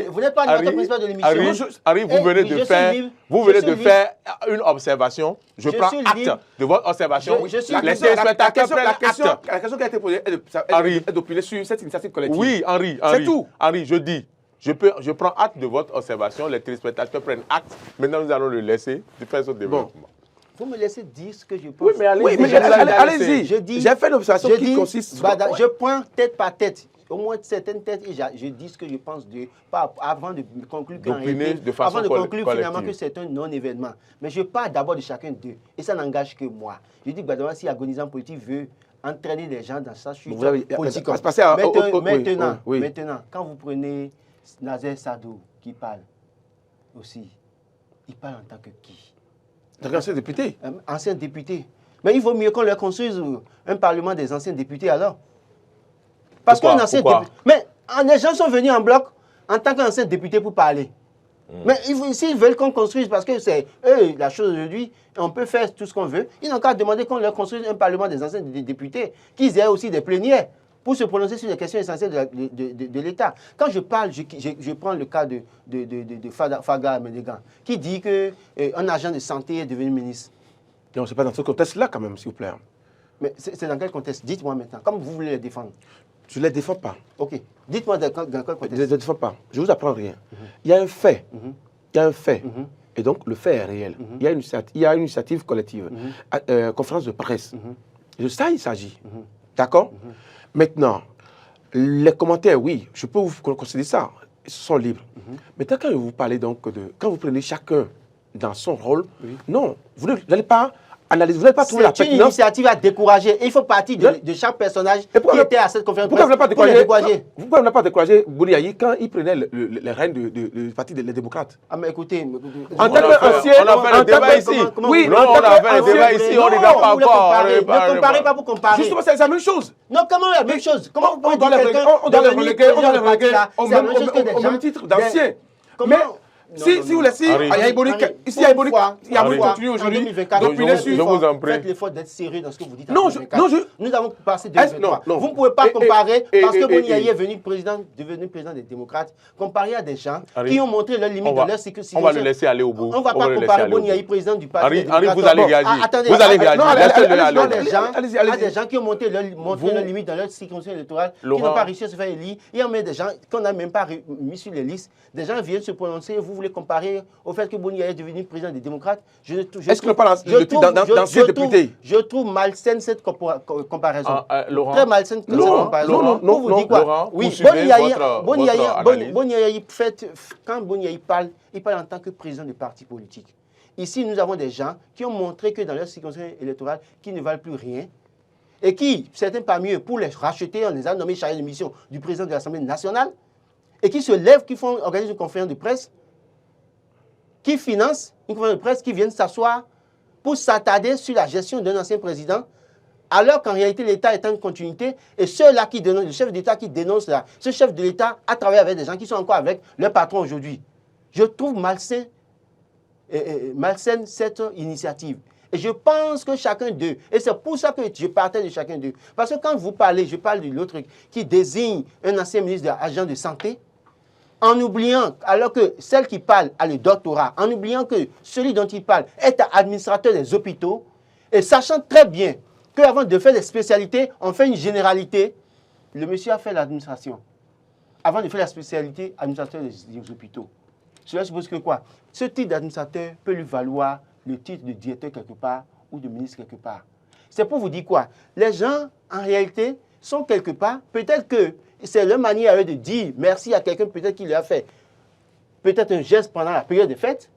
Speaker 2: Vous n'êtes pas animateur principal de l'émission.
Speaker 1: Henri, vous venez de faire une observation. Je prends acte de votre observation.
Speaker 3: La question qui a été posée est d'opiner sur cette initiative collective.
Speaker 1: Oui, Henri.
Speaker 3: C'est tout.
Speaker 1: Henri, je dis. Je prends acte de votre observation, les téléspectateurs prennent acte. Maintenant, nous allons le laisser faire son développement.
Speaker 2: Vous me laissez dire ce que je pense.
Speaker 3: Oui, mais allez-y. J'ai fait une observation qui consiste...
Speaker 2: Je prends tête par tête, au moins certaines têtes, et je dis ce que je pense avant de conclure finalement que c'est un non-événement. Mais je parle d'abord de chacun d'eux, et ça n'engage que moi. Je dis que Gbadamassi, agonisant politique, veut entraîner les gens dans sa chute politique. Maintenant, quand vous prenez Nazer Sadou qui parle aussi, il parle en tant que qui?
Speaker 3: Un ancien député.
Speaker 2: Ancien député. Mais il vaut mieux qu'on leur construise un parlement des anciens députés alors. Parce qu'un ancien député... Mais les gens sont venus en bloc en tant qu'ancien député pour parler. Mais s'ils veulent qu'on construise, parce que c'est eux la chose aujourd'hui, on peut faire tout ce qu'on veut, ils n'ont qu'à demander qu'on leur construise un parlement des anciens députés, qu'ils aient aussi des plénières pour se prononcer sur les questions essentielles de l'État. Quand je parle, je prends le cas de Faga Ménégan, qui dit qu'un agent de santé est devenu ministre.
Speaker 3: Non, ce n'est pas dans ce contexte-là quand même, s'il vous plaît.
Speaker 2: Mais c'est dans quel contexte? Dites-moi maintenant, comme vous voulez les défendre.
Speaker 3: Je ne les défends pas.
Speaker 2: Ok. Dites-moi dans quel contexte.
Speaker 3: Je ne les défends pas. Je ne vous apprends rien. Il y a un fait. Il y a un fait. Et donc, le fait est réel. Il y a une initiative collective. Conférence de presse. De ça, il s'agit. D'accord? Maintenant, les commentaires, oui, je peux vous considérer ça. Ils sont libres. Maintenant, quand vous parlez donc quand vous prenez chacun dans son rôle, non, vous n'allez pas analyser, vous n'allez pas trouver la pertinence.
Speaker 2: C'est une initiative à décourager. Et il faut partir de chaque personnage qui était à cette conférence.
Speaker 3: Pourquoi vous n'avez pas découragé Boni Yaye quand il prenait les rênes du parti des démocrates?
Speaker 2: Ah mais écoutez,
Speaker 1: on a fait le débat ici. Oui, on a fait le débat ici, on ne regarde pas encore.
Speaker 2: Ne comparez pas pour comparer.
Speaker 3: Justement, c'est la même chose.
Speaker 2: Non, comment la même chose? Comment
Speaker 3: on doit les reléguer au même titre d'ancien. Si vous laissez Yaïboni continue aujourd'hui d'opiner sur...
Speaker 1: Je vous en prie.
Speaker 2: Faites l'effort d'être sérieux dans ce que vous dites.
Speaker 3: Non,
Speaker 2: nous avons passé 2023. Vous ne pouvez pas comparer, parce que Boni Yayi est devenu président des démocrates, comparer à des gens qui ont montré leurs limites dans leur sécurité.
Speaker 1: On va le laisser aller au bout.
Speaker 2: On ne va pas comparer Boni Yayi, président du parti des démocrates.
Speaker 1: Vous allez réagir.
Speaker 2: Vous allez
Speaker 1: réagir.
Speaker 2: Il y a des gens qui ont montré leurs limites dans leur circonscription électorale, qui n'ont pas réussi à se faire élire. Il y a même des gens qu'on n'a même pas mis sur les listes. Des gens viennent se prononcer. Vous voulez comparer au fait que Boni Yayi est devenu président des démocrates?
Speaker 3: Est-ce qu'il n'a pas d'anciens députés?
Speaker 2: Je trouve malsaine cette comparaison.
Speaker 1: Laurent,
Speaker 2: très malsaine cette comparaison.
Speaker 3: Non,
Speaker 2: vous dites quoi?
Speaker 1: Laurent,
Speaker 2: oui, Boni Yayi, quand Boni Yayi parle, il parle en tant que président de parti politique. Ici, nous avons des gens qui ont montré que dans leur circonscription électorale, qui ne valent plus rien, et qui, certains parmi eux, pour les racheter, on les a nommés chargés de mission du président de l'Assemblée nationale, et qui se lèvent, qui organisent une conférence de presse, qui financent une conférence de presse, qui viennent s'asseoir pour s'attarder sur la gestion d'un ancien président, alors qu'en réalité, l'État est en continuité, et ceux-là qui dénoncent, le chef d'État qui dénonce là, ce chef de l'État a travaillé avec des gens qui sont encore avec leur patron aujourd'hui. Je trouve malsaine cette initiative. Et je pense que chacun d'eux, et c'est pour ça que je partais de chacun d'eux, parce que quand vous parlez, je parle de l'autre qui désigne un ancien ministre agent de santé, en oubliant, alors que celle qui parle a le doctorat, en oubliant que celui dont il parle est administrateur des hôpitaux, et sachant très bien qu'avant de faire des spécialités, on fait une généralité, le monsieur a fait l'administration. Avant de faire la spécialité, administrateur des hôpitaux. Cela suppose que quoi? Ce titre d'administrateur peut lui valoir le titre de directeur quelque part ou de ministre quelque part. C'est pour vous dire quoi? Les gens, en réalité, sont quelque part, peut-être que c'est leur manière à eux de dire merci à quelqu'un, peut-être qui lui a fait peut-être un geste pendant la période des fêtes,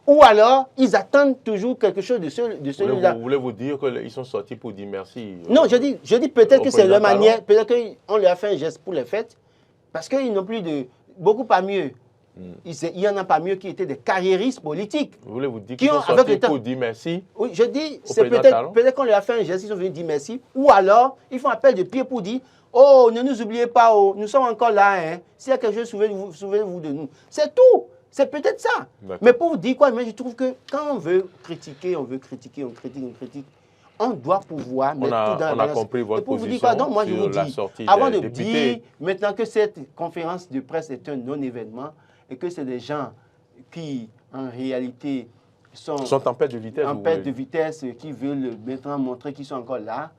Speaker 2: ou alors ils attendent toujours quelque chose de celui-là.
Speaker 1: Voulez-vous dire qu'ils sont sortis pour dire merci?
Speaker 2: Non, je dis peut-être que c'est leur manière, peut-être qu'on leur a fait un geste pour les fêtes, parce qu'ils n'ont plus de... Beaucoup pas mieux. Il y en a pas mieux qui étaient des carriéristes politiques.
Speaker 1: Voulez-vous dire qu'ils sont sortis pour dire merci?
Speaker 2: Oui, je dis, c'est peut-être qu'on leur a fait un geste, ils sont venus dire merci, ou alors ils font appel de pied pour dire oh, ne nous oubliez pas, oh, nous sommes encore là, hein. S'il y a quelque chose, souvenez-vous de nous. C'est tout. C'est peut-être ça. Mais pour vous dire quoi, mais je trouve que quand on veut critiquer, on critique. On doit pouvoir mettre tout dans la balance.
Speaker 1: On a compris votre
Speaker 2: pour
Speaker 1: position
Speaker 2: vous dire quoi, donc moi je vous dis, avant de dire maintenant que cette conférence de presse est un non-événement et que c'est des gens qui, en réalité, sont
Speaker 1: en perte de vitesse.
Speaker 2: En perte de vitesse, qui veulent maintenant montrer qu'ils sont encore là.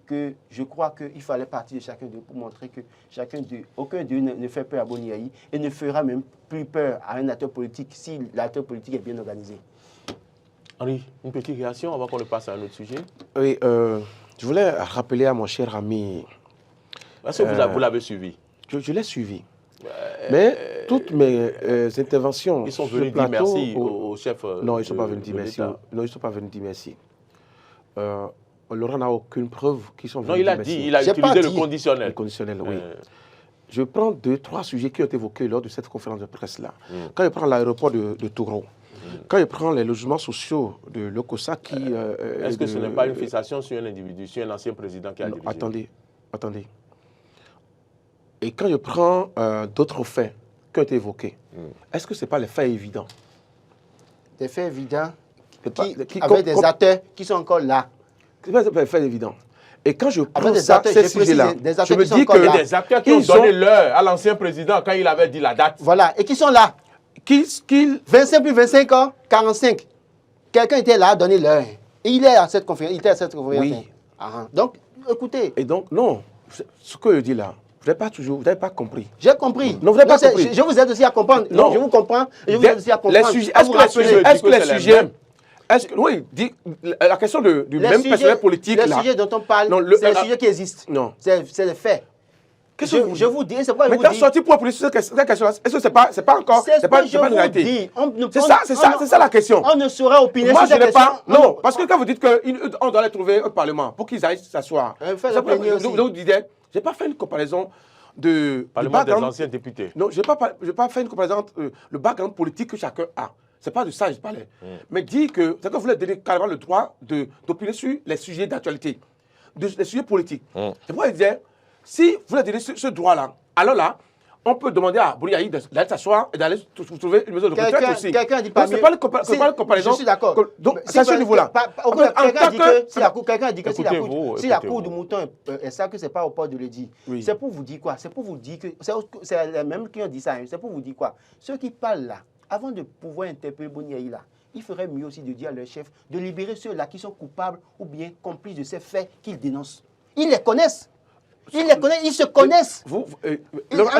Speaker 2: Que je crois qu'il fallait partir de chacun d'eux pour montrer que aucun d'eux ne fait peur à Boni Yayi et ne fera même plus peur à un acteur politique si l'acteur politique est bien organisé.
Speaker 1: Henri, une petite réaction avant qu'on le passe à un autre sujet.
Speaker 3: Oui, je voulais rappeler à mon cher ami...
Speaker 1: Est-ce que vous l'avez suivi?
Speaker 3: Je l'ai suivi. Mais toutes mes interventions...
Speaker 1: Ils sont venus dire merci au chef.
Speaker 3: Non, ils ne sont pas venus dire merci. Non, ils ne sont pas venus dire merci. Laurent n'a aucune preuve qu'ils sont venus.
Speaker 1: Non, il a dit, il a utilisé le conditionnel.
Speaker 3: Le conditionnel, oui. Je prends 2-3 sujets qui ont été évoqués lors de cette conférence de presse-là. Quand je prends l'aéroport de Touro, quand je prends les logements sociaux de l'OCOSA qui...
Speaker 1: Est-ce que ce n'est pas une fixation sur un individu, sur un ancien président qui a dirigé?
Speaker 3: Attendez. Et quand je prends d'autres faits qui ont été évoqués, est-ce que ce n'est pas les faits évidents?
Speaker 2: Des faits évidents avec des acteurs qui sont encore là.
Speaker 3: C'est pas des faits évidents. Et quand je prends ces sujets-là, je me dis que
Speaker 1: des acteurs qui ont donné l'heure à l'ancien président quand il avait dit la date.
Speaker 2: Voilà, et qui sont là. 25 plus 25 ans, 45. Quelqu'un était là, a donné l'heure. Et il est à cette conférence.
Speaker 3: Oui.
Speaker 2: Donc, écoutez.
Speaker 3: Et donc, non, ce que je dis là, vous n'avez pas compris.
Speaker 2: J'ai compris.
Speaker 3: Non, vous n'avez pas compris.
Speaker 2: Je vous aide aussi à comprendre. Non, je vous comprends. Et je vous aide aussi à comprendre.
Speaker 3: Est-ce que les sujets... Oui, la question du même personnel politique.
Speaker 2: Le sujet dont on parle, c'est le sujet qui existe.
Speaker 3: Non.
Speaker 2: C'est le fait. Je vous dis, c'est quoi je vous dis.
Speaker 3: Mais quand sorti pour politique cette question-là, est-ce que c'est pas encore, c'est pas une réalité? C'est ça la question.
Speaker 2: On ne saurait opiner sur cette question.
Speaker 3: Non, parce que quand vous dites qu'on doit les trouver au Parlement pour qu'ils aillent s'asseoir, vous disiez, je n'ai pas fait une comparaison de
Speaker 1: Parlement des anciens députés.
Speaker 3: Non, je n'ai pas fait une comparaison le background politique que chacun a. Ce n'est pas de ça que je parlais. Mais dire que vous voulez donner carrément le droit d'opiner sur les sujets d'actualité, les sujets politiques. C'est pourquoi je disais, si vous voulez donner ce droit-là, alors là, on peut demander à Bouriaï d'aller s'asseoir et d'aller trouver une maison de retraite aussi.
Speaker 2: Quelqu'un dit pas mieux.
Speaker 3: C'est pas le comparaison.
Speaker 2: Je suis d'accord.
Speaker 3: Donc, c'est à ce niveau-là.
Speaker 2: Quelqu'un dit que si la cour du mouton est ça, que ce n'est pas au port de le dire. C'est pour vous dire quoi? C'est pour vous dire que... C'est les mêmes qui ont dit ça. C'est pour vous dire quoi? Ceux qui parlent là, avant de pouvoir interpeller Bouriaï là, il ferait mieux aussi de dire à leur chef de libérer ceux-là qui sont coupables ou bien complices de ces faits qu'ils dénoncent. Ils les connaissent. Ils se connaissent.
Speaker 3: Laurent,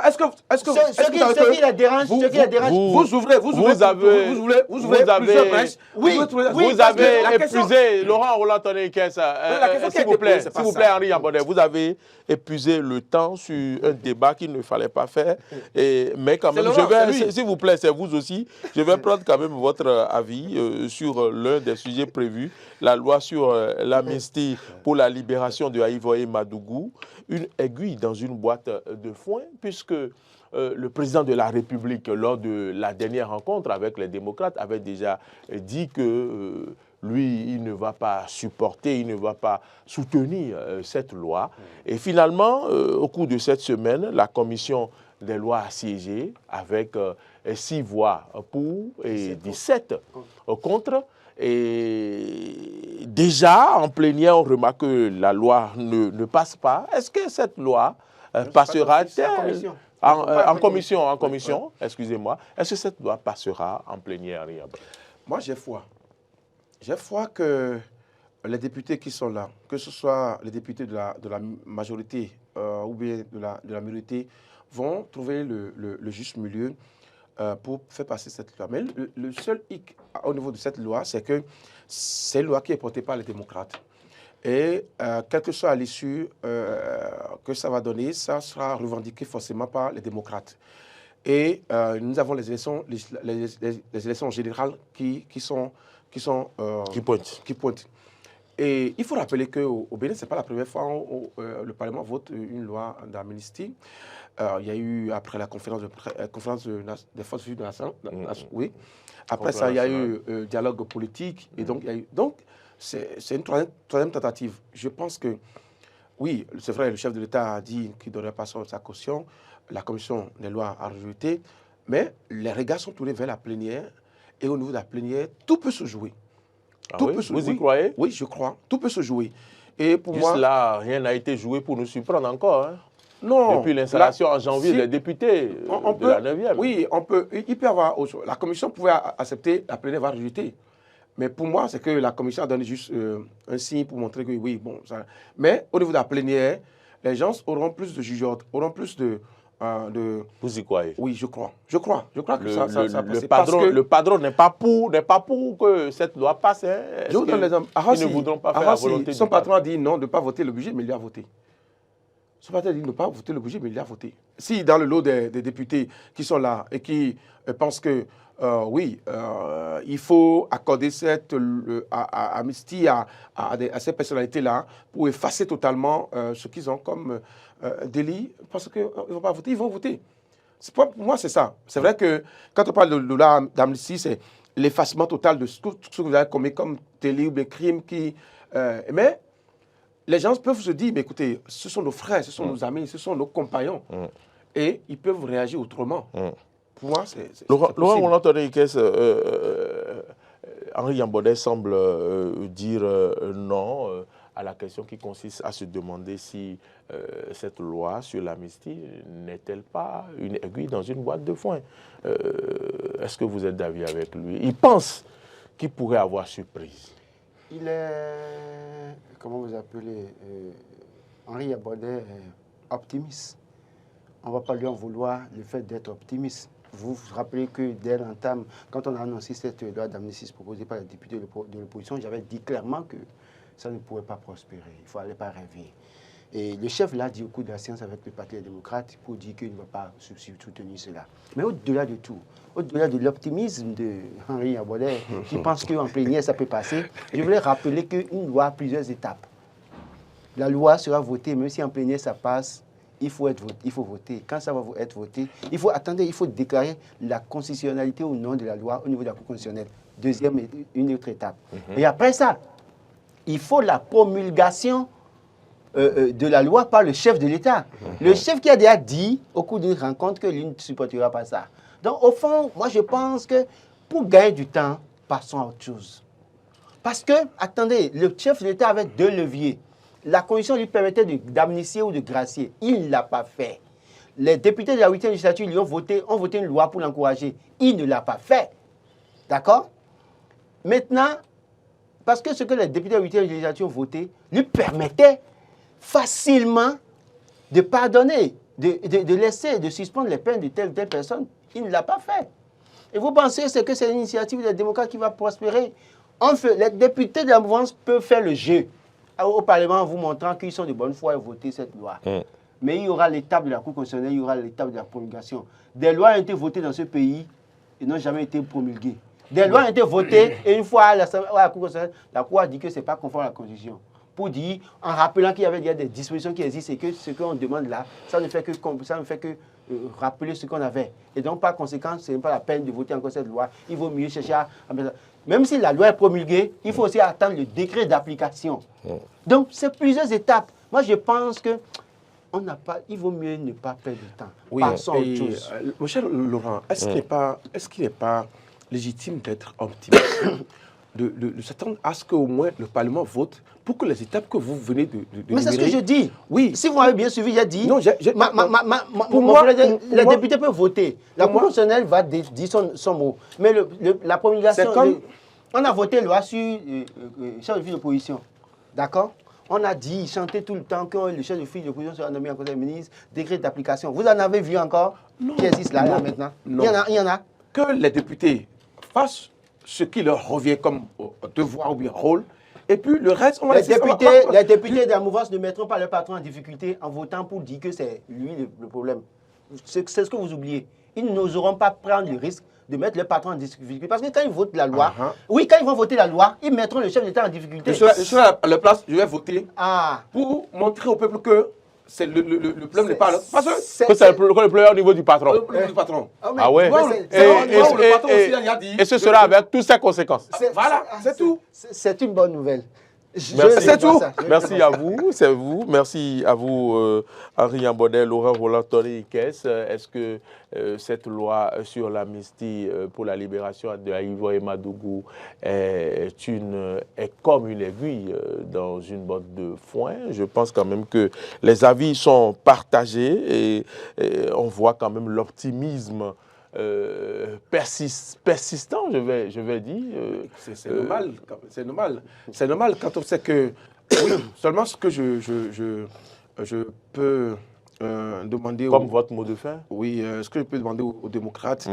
Speaker 3: est-ce que
Speaker 2: ceux qui les dérangent,
Speaker 3: vous ouvrez plusieurs brèches.
Speaker 1: Vous avez épuisé, Laurent Roland-Tonné-Kess, s'il vous plaît, Henri Yambonnet, vous avez épuisé le temps sur un débat qu'il ne fallait pas faire. Mais quand même, s'il vous plaît, c'est vous aussi, je vais prendre quand même votre avis sur l'un des sujets prévus, la loi sur l'amnistie pour la libération de Haïvoye Madougou, une aiguille dans une boîte de foin, puisque le président de la République, lors de la dernière rencontre avec les démocrates, avait déjà dit que lui, il ne va pas supporter, il ne va pas soutenir cette loi. Et finalement, au cours de cette semaine, la commission des lois a siégé avec 6 voix pour et 17 contre. Et déjà, en plénière, on remarque que la loi ne passe pas. Est-ce que cette loi passera-t-elle en commission, excusez-moi. Est-ce que cette loi passera en plénière?
Speaker 3: Moi, j'ai foi. J'ai foi que les députés qui sont là, que ce soit les députés de la majorité ou bien de la minorité, vont trouver le juste milieu pour faire passer cette loi. Mais le seul hic au niveau de cette loi, c'est que c'est une loi qui est portée par les démocrates. Et quelle que soit l'issue que ça va donner, ça sera revendiqué forcément par les démocrates. Et nous avons les élections générales qui pointent. Et il faut rappeler qu'au Bénin, ce n'est pas la première fois où le Parlement vote une loi d'amnistie. Il y a eu, après la conférence des forces vives de la nation, oui. Après ça, il y a eu dialogue politique. Et donc, c'est une troisième tentative. Je pense que, oui, c'est vrai, le chef de l'État a dit qu'il ne donnerait pas sa caution. La commission des lois a rejeté. Mais les regards sont tournés vers la plénière. Et au niveau de la plénière, tout peut se jouer.
Speaker 1: Vous y croyez?
Speaker 3: Oui, je crois. Tout peut se jouer. Et pour moi,
Speaker 1: là, rien n'a été joué pour nous surprendre encore. Hein?
Speaker 3: Non.
Speaker 1: Depuis l'installation en janvier des députés de la 9e.
Speaker 3: Oui, il peut y avoir... La commission pouvait accepter, la plénière va rejeter. Mais pour moi, c'est que la commission a donné juste un signe pour montrer que oui, bon... Ça... Mais au niveau de la plénière, les gens auront plus de jugeote, auront plus de...
Speaker 1: Vous y croyez?
Speaker 3: Oui, je crois. Je crois que ça
Speaker 1: le padron n'est pas pour que cette loi passe. Hein?
Speaker 3: Je vous donne l'exemple.
Speaker 1: Ils ne voudront pas faire la volonté
Speaker 3: son patron a dit non de ne pas voter le budget, mais il a voté. Son patron a dit ne pas voter le budget, mais il a voté. Si dans le lot des députés qui sont là et qui pensent que oui, il faut accorder cette amnistie à ces personnalités-là pour effacer totalement ce qu'ils ont comme délit, parce qu'ils ne vont pas voter, ils vont voter. Pour moi, c'est ça. C'est vrai que quand on parle de loi d'amnistie, c'est l'effacement total de tout ce que vous avez commis comme délit ou des crimes mais les gens peuvent se dire, mais écoutez, ce sont nos frères, ce sont nos amis, ce sont nos compagnons. Et ils peuvent réagir autrement. Pour moi, c'est
Speaker 1: Laurent Roland-Tonné-Kess, Henri Yambonnet semble dire non à la question qui consiste à se demander si cette loi sur l'amnistie n'est-elle pas une aiguille dans une boîte de foin. Est-ce que vous êtes d'avis avec lui? Il pense qu'il pourrait avoir surprise.
Speaker 2: Il est, comment vous appelez, Henri Yambonnet, optimiste. On ne va pas lui en vouloir le fait d'être optimiste. Vous vous rappelez que dès l'entame, quand on a annoncé cette loi d'amnistie proposée par les députés de l'opposition, j'avais dit clairement que ça ne pourrait pas prospérer. Il ne fallait pas rêver. Et le chef l'a dit au cours de la séance avec le Parti démocrate pour dire qu'il ne va pas soutenir cela. Mais au-delà de tout, au-delà de l'optimisme de Henri Yambonnet, qui pense qu'en plénière, ça peut passer, je voulais rappeler qu'une loi a plusieurs étapes. La loi sera votée, même si en plénière ça passe, il faut voter. Quand ça va être voté, il faut déclarer la constitutionnalité ou non de la loi au niveau de la Cour constitutionnelle. Une autre étape. Et après ça, il faut la promulgation de la loi par le chef de l'État. Le chef qui a déjà dit au cours d'une rencontre que lui ne supportera pas ça. Donc, au fond, moi, je pense que pour gagner du temps, passons à autre chose. Parce que, attendez, le chef de l'État avait 2 leviers. La Constitution lui permettait d'amnistier ou de gracier. Il ne l'a pas fait. Les députés de la 8e législature lui ont voté une loi pour l'encourager. Il ne l'a pas fait. D'accord? Maintenant, parce que ce que les députés de la 8e législature ont voté lui permettait facilement de pardonner, de laisser, de suspendre les peines de telle ou telle personne. Il ne l'a pas fait. Et vous pensez que c'est une initiative des démocrates qui va prospérer? Les députés de la mouvance peuvent faire le jeu au Parlement en vous montrant qu'ils sont de bonne foi et voter cette loi. Mais il y aura l'étape de la Cour constitutionnelle, il y aura l'étape de la promulgation. Des lois ont été votées dans ce pays et n'ont jamais été promulguées. Des lois ont été votées et une fois à la Cour constitutionnelle, la Cour a dit que ce n'est pas conforme à la Constitution. Pour dire, en rappelant qu'il y avait des dispositions qui existent et que ce qu'on demande là, ça ne fait que rappeler ce qu'on avait. Et donc, par conséquent, ce n'est pas la peine de voter encore cette loi. Il vaut mieux chercher à... Même si la loi est promulguée, il faut aussi attendre le décret d'application. Donc, c'est plusieurs étapes. Moi, je pense que il vaut mieux ne pas perdre de temps.
Speaker 3: Oui,
Speaker 2: passons à autre chose.
Speaker 3: Mon cher Laurent, est-ce qu'il n'est pas légitime d'être optimiste, de s'attendre à ce qu'au moins le Parlement vote pour que les étapes que vous venez de
Speaker 2: Mais c'est ce que je dis.
Speaker 3: Oui.
Speaker 2: Si vous m'avez bien suivi, j'ai dit,
Speaker 3: non,
Speaker 2: les députés peuvent voter. La Cour constitutionnelle va dire son mot. Mais la promulgation, on a voté loi sur chef de file d'opposition. D'accord? On a dit, chanter tout le temps que le chef de file d'opposition sera nommé en Conseil des ministres, décret d'application. Vous en avez vu encore qui existe là maintenant?
Speaker 3: Non.
Speaker 2: Il y en a.
Speaker 3: Que les députés fassent ce qui leur revient comme devoir ou bien rôle, et puis le reste, on va
Speaker 2: les députés de la mouvance ne mettront pas leur patron en difficulté en votant pour dire que c'est lui le problème. C'est ce que vous oubliez. Ils n'oseront pas prendre le risque de mettre leur patron en difficulté. Parce que quand ils votent la loi, oui, quand ils vont voter la loi, ils mettront le chef d'État en difficulté.
Speaker 3: Je serai à leur place, je vais voter pour montrer au peuple que le problème n'est pas là. Parce que
Speaker 1: c'est le problème au niveau du patron.
Speaker 3: Le problème du patron.
Speaker 1: Ah ouais. Et ce sera avec toutes ses conséquences.
Speaker 3: Voilà, c'est tout.
Speaker 2: C'est une bonne nouvelle.
Speaker 3: C'est tout.
Speaker 1: Merci à vous, c'est vous. Merci à vous, Henri Yambonnet, Laurent Roland-Tori Ikes. Est-ce que cette loi sur l'amnistie pour la libération de Aïvo et Madougou est comme une aiguille dans une botte de foin? Je pense quand même que les avis sont partagés et on voit quand même l'optimisme persistant, je vais dire.
Speaker 3: C'est normal, c'est normal. C'est normal quand on sait que... Oui, seulement ce que je peux demander...
Speaker 1: Comme votre mot de fin?
Speaker 3: Oui, ce que je peux demander aux démocrates,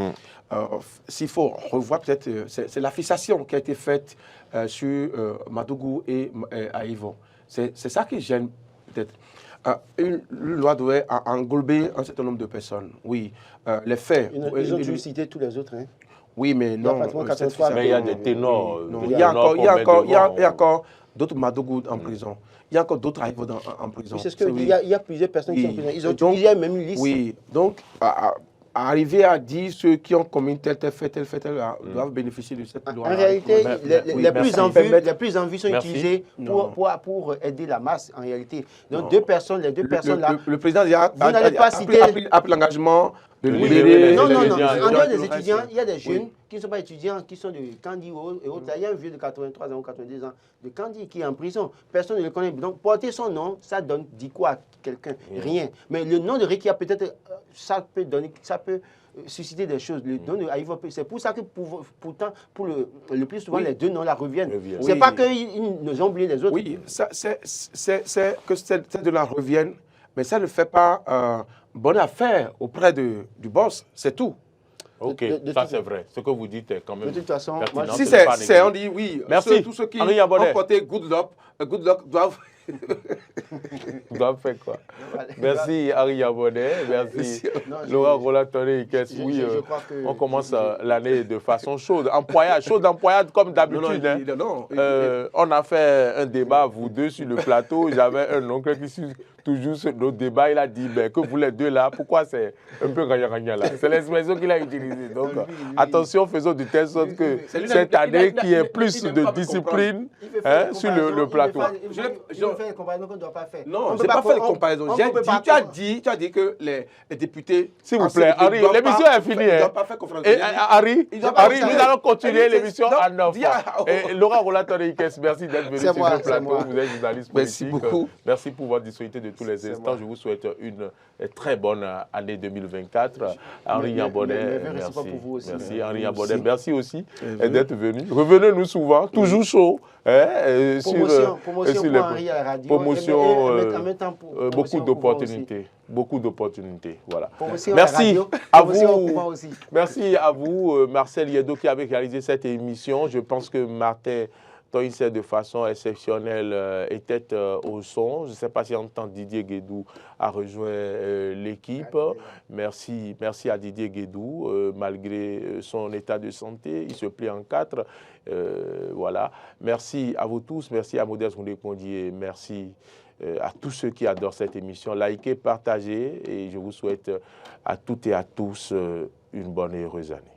Speaker 3: s'il faut revoir peut-être... C'est la fixation qui a été faite sur Madougou et Aïvo. C'est ça qui gêne peut-être. Une loi doit englober un certain nombre de personnes. Oui, les faits.
Speaker 2: Ils ont dû citer tous les autres. Hein.
Speaker 3: Oui, mais non.
Speaker 1: Mais il y a des ténors.
Speaker 3: Il y a encore d'autres Madougou en prison. Il y a encore d'autres Aïvo en prison.
Speaker 2: C'est ce que il y a plusieurs personnes qui sont en prison. Il y a même une liste.
Speaker 3: Oui, donc arriver à dire ceux qui ont commis tel fait, doivent bénéficier de cette loi.
Speaker 2: En réalité, les plus en vue sont utilisés pour aider la masse, en réalité. Donc, les deux personnes là...
Speaker 3: Le président
Speaker 2: vous n'allez pas citer...
Speaker 3: a pris l'engagement de
Speaker 2: libérer... Non. En dehors des étudiants, il y a des jeunes qui ne sont pas étudiants, qui sont de Kandi et autres. Il y a un vieux de 83 ans ou 92 ans de Kandi qui est en prison. Personne ne le connaît. Donc, porter son nom, ça dit quoi à quelqu'un? Rien. Mais le nom de Rekia, peut-être, ça peut susciter des choses. Le nom de Aïvo, c'est pour ça que pourtant, pour le plus souvent, les deux noms-là reviennent. C'est pas qu'ils nous ont oublié les autres.
Speaker 3: Oui, c'est que ces deux-là reviennent, mais ça ne fait pas bonne affaire auprès du boss, c'est tout.
Speaker 1: Ok, ça c'est vrai. Ce que vous dites est quand même...
Speaker 2: De toute façon,
Speaker 3: si on dit oui,
Speaker 1: merci.
Speaker 3: Tous ceux qui ont porté good luck doivent...
Speaker 1: doivent faire quoi? Merci Henri Yambonnet, merci Laurent Roland-Tori Ikes. Oui, on commence l'année de façon chaude, chaude empoyade comme d'habitude.
Speaker 3: Non.
Speaker 1: On a fait un débat, vous deux, sur le plateau. J'avais un oncle toujours sur nos débats, il a dit que vous les deux là, pourquoi c'est un peu gagnant là? C'est l'expression qu'il a utilisée. Donc attention, faisons de telle sorte que cette année, qu'il y ait plus de discipline sur le plateau.
Speaker 2: Je vais faire les comparaisons qu'on ne doit pas faire.
Speaker 3: Non, je n'ai pas fait les comparaisons. Tu as dit que les députés...
Speaker 1: S'il vous plaît, Harry, l'émission est finie. Et Harry, nous allons continuer l'émission à 9 ans. Et Laurent Roland-Torikes, merci d'être venu sur le plateau. Vous êtes journaliste politique.
Speaker 3: Merci beaucoup.
Speaker 1: Merci pour votre disponibilité de tous les instants. Je vous souhaite une très bonne année 2024. Henri Yambonnet, merci. Merci Henri Yambonnet, merci aussi d'être venu. Revenez-nous souvent, toujours chaud.
Speaker 2: Promotion pour Henri à la radio.
Speaker 1: Promotion, beaucoup d'opportunités. Beaucoup d'opportunités. Voilà.
Speaker 2: Merci
Speaker 1: à vous. Merci à vous, Marcel Yedo, qui avait réalisé cette émission. Je pense que Martin Toïnset, de façon exceptionnelle, était au son. Je ne sais pas si en temps Didier Guédou a rejoint l'équipe. Merci à Didier Guédou. Malgré son état de santé, il se plie en 4. Voilà. Merci à vous tous. Merci à Modeste Roundé-Pondier. Merci à tous ceux qui adorent cette émission. Likez, partagez et je vous souhaite à toutes et à tous une bonne et heureuse année.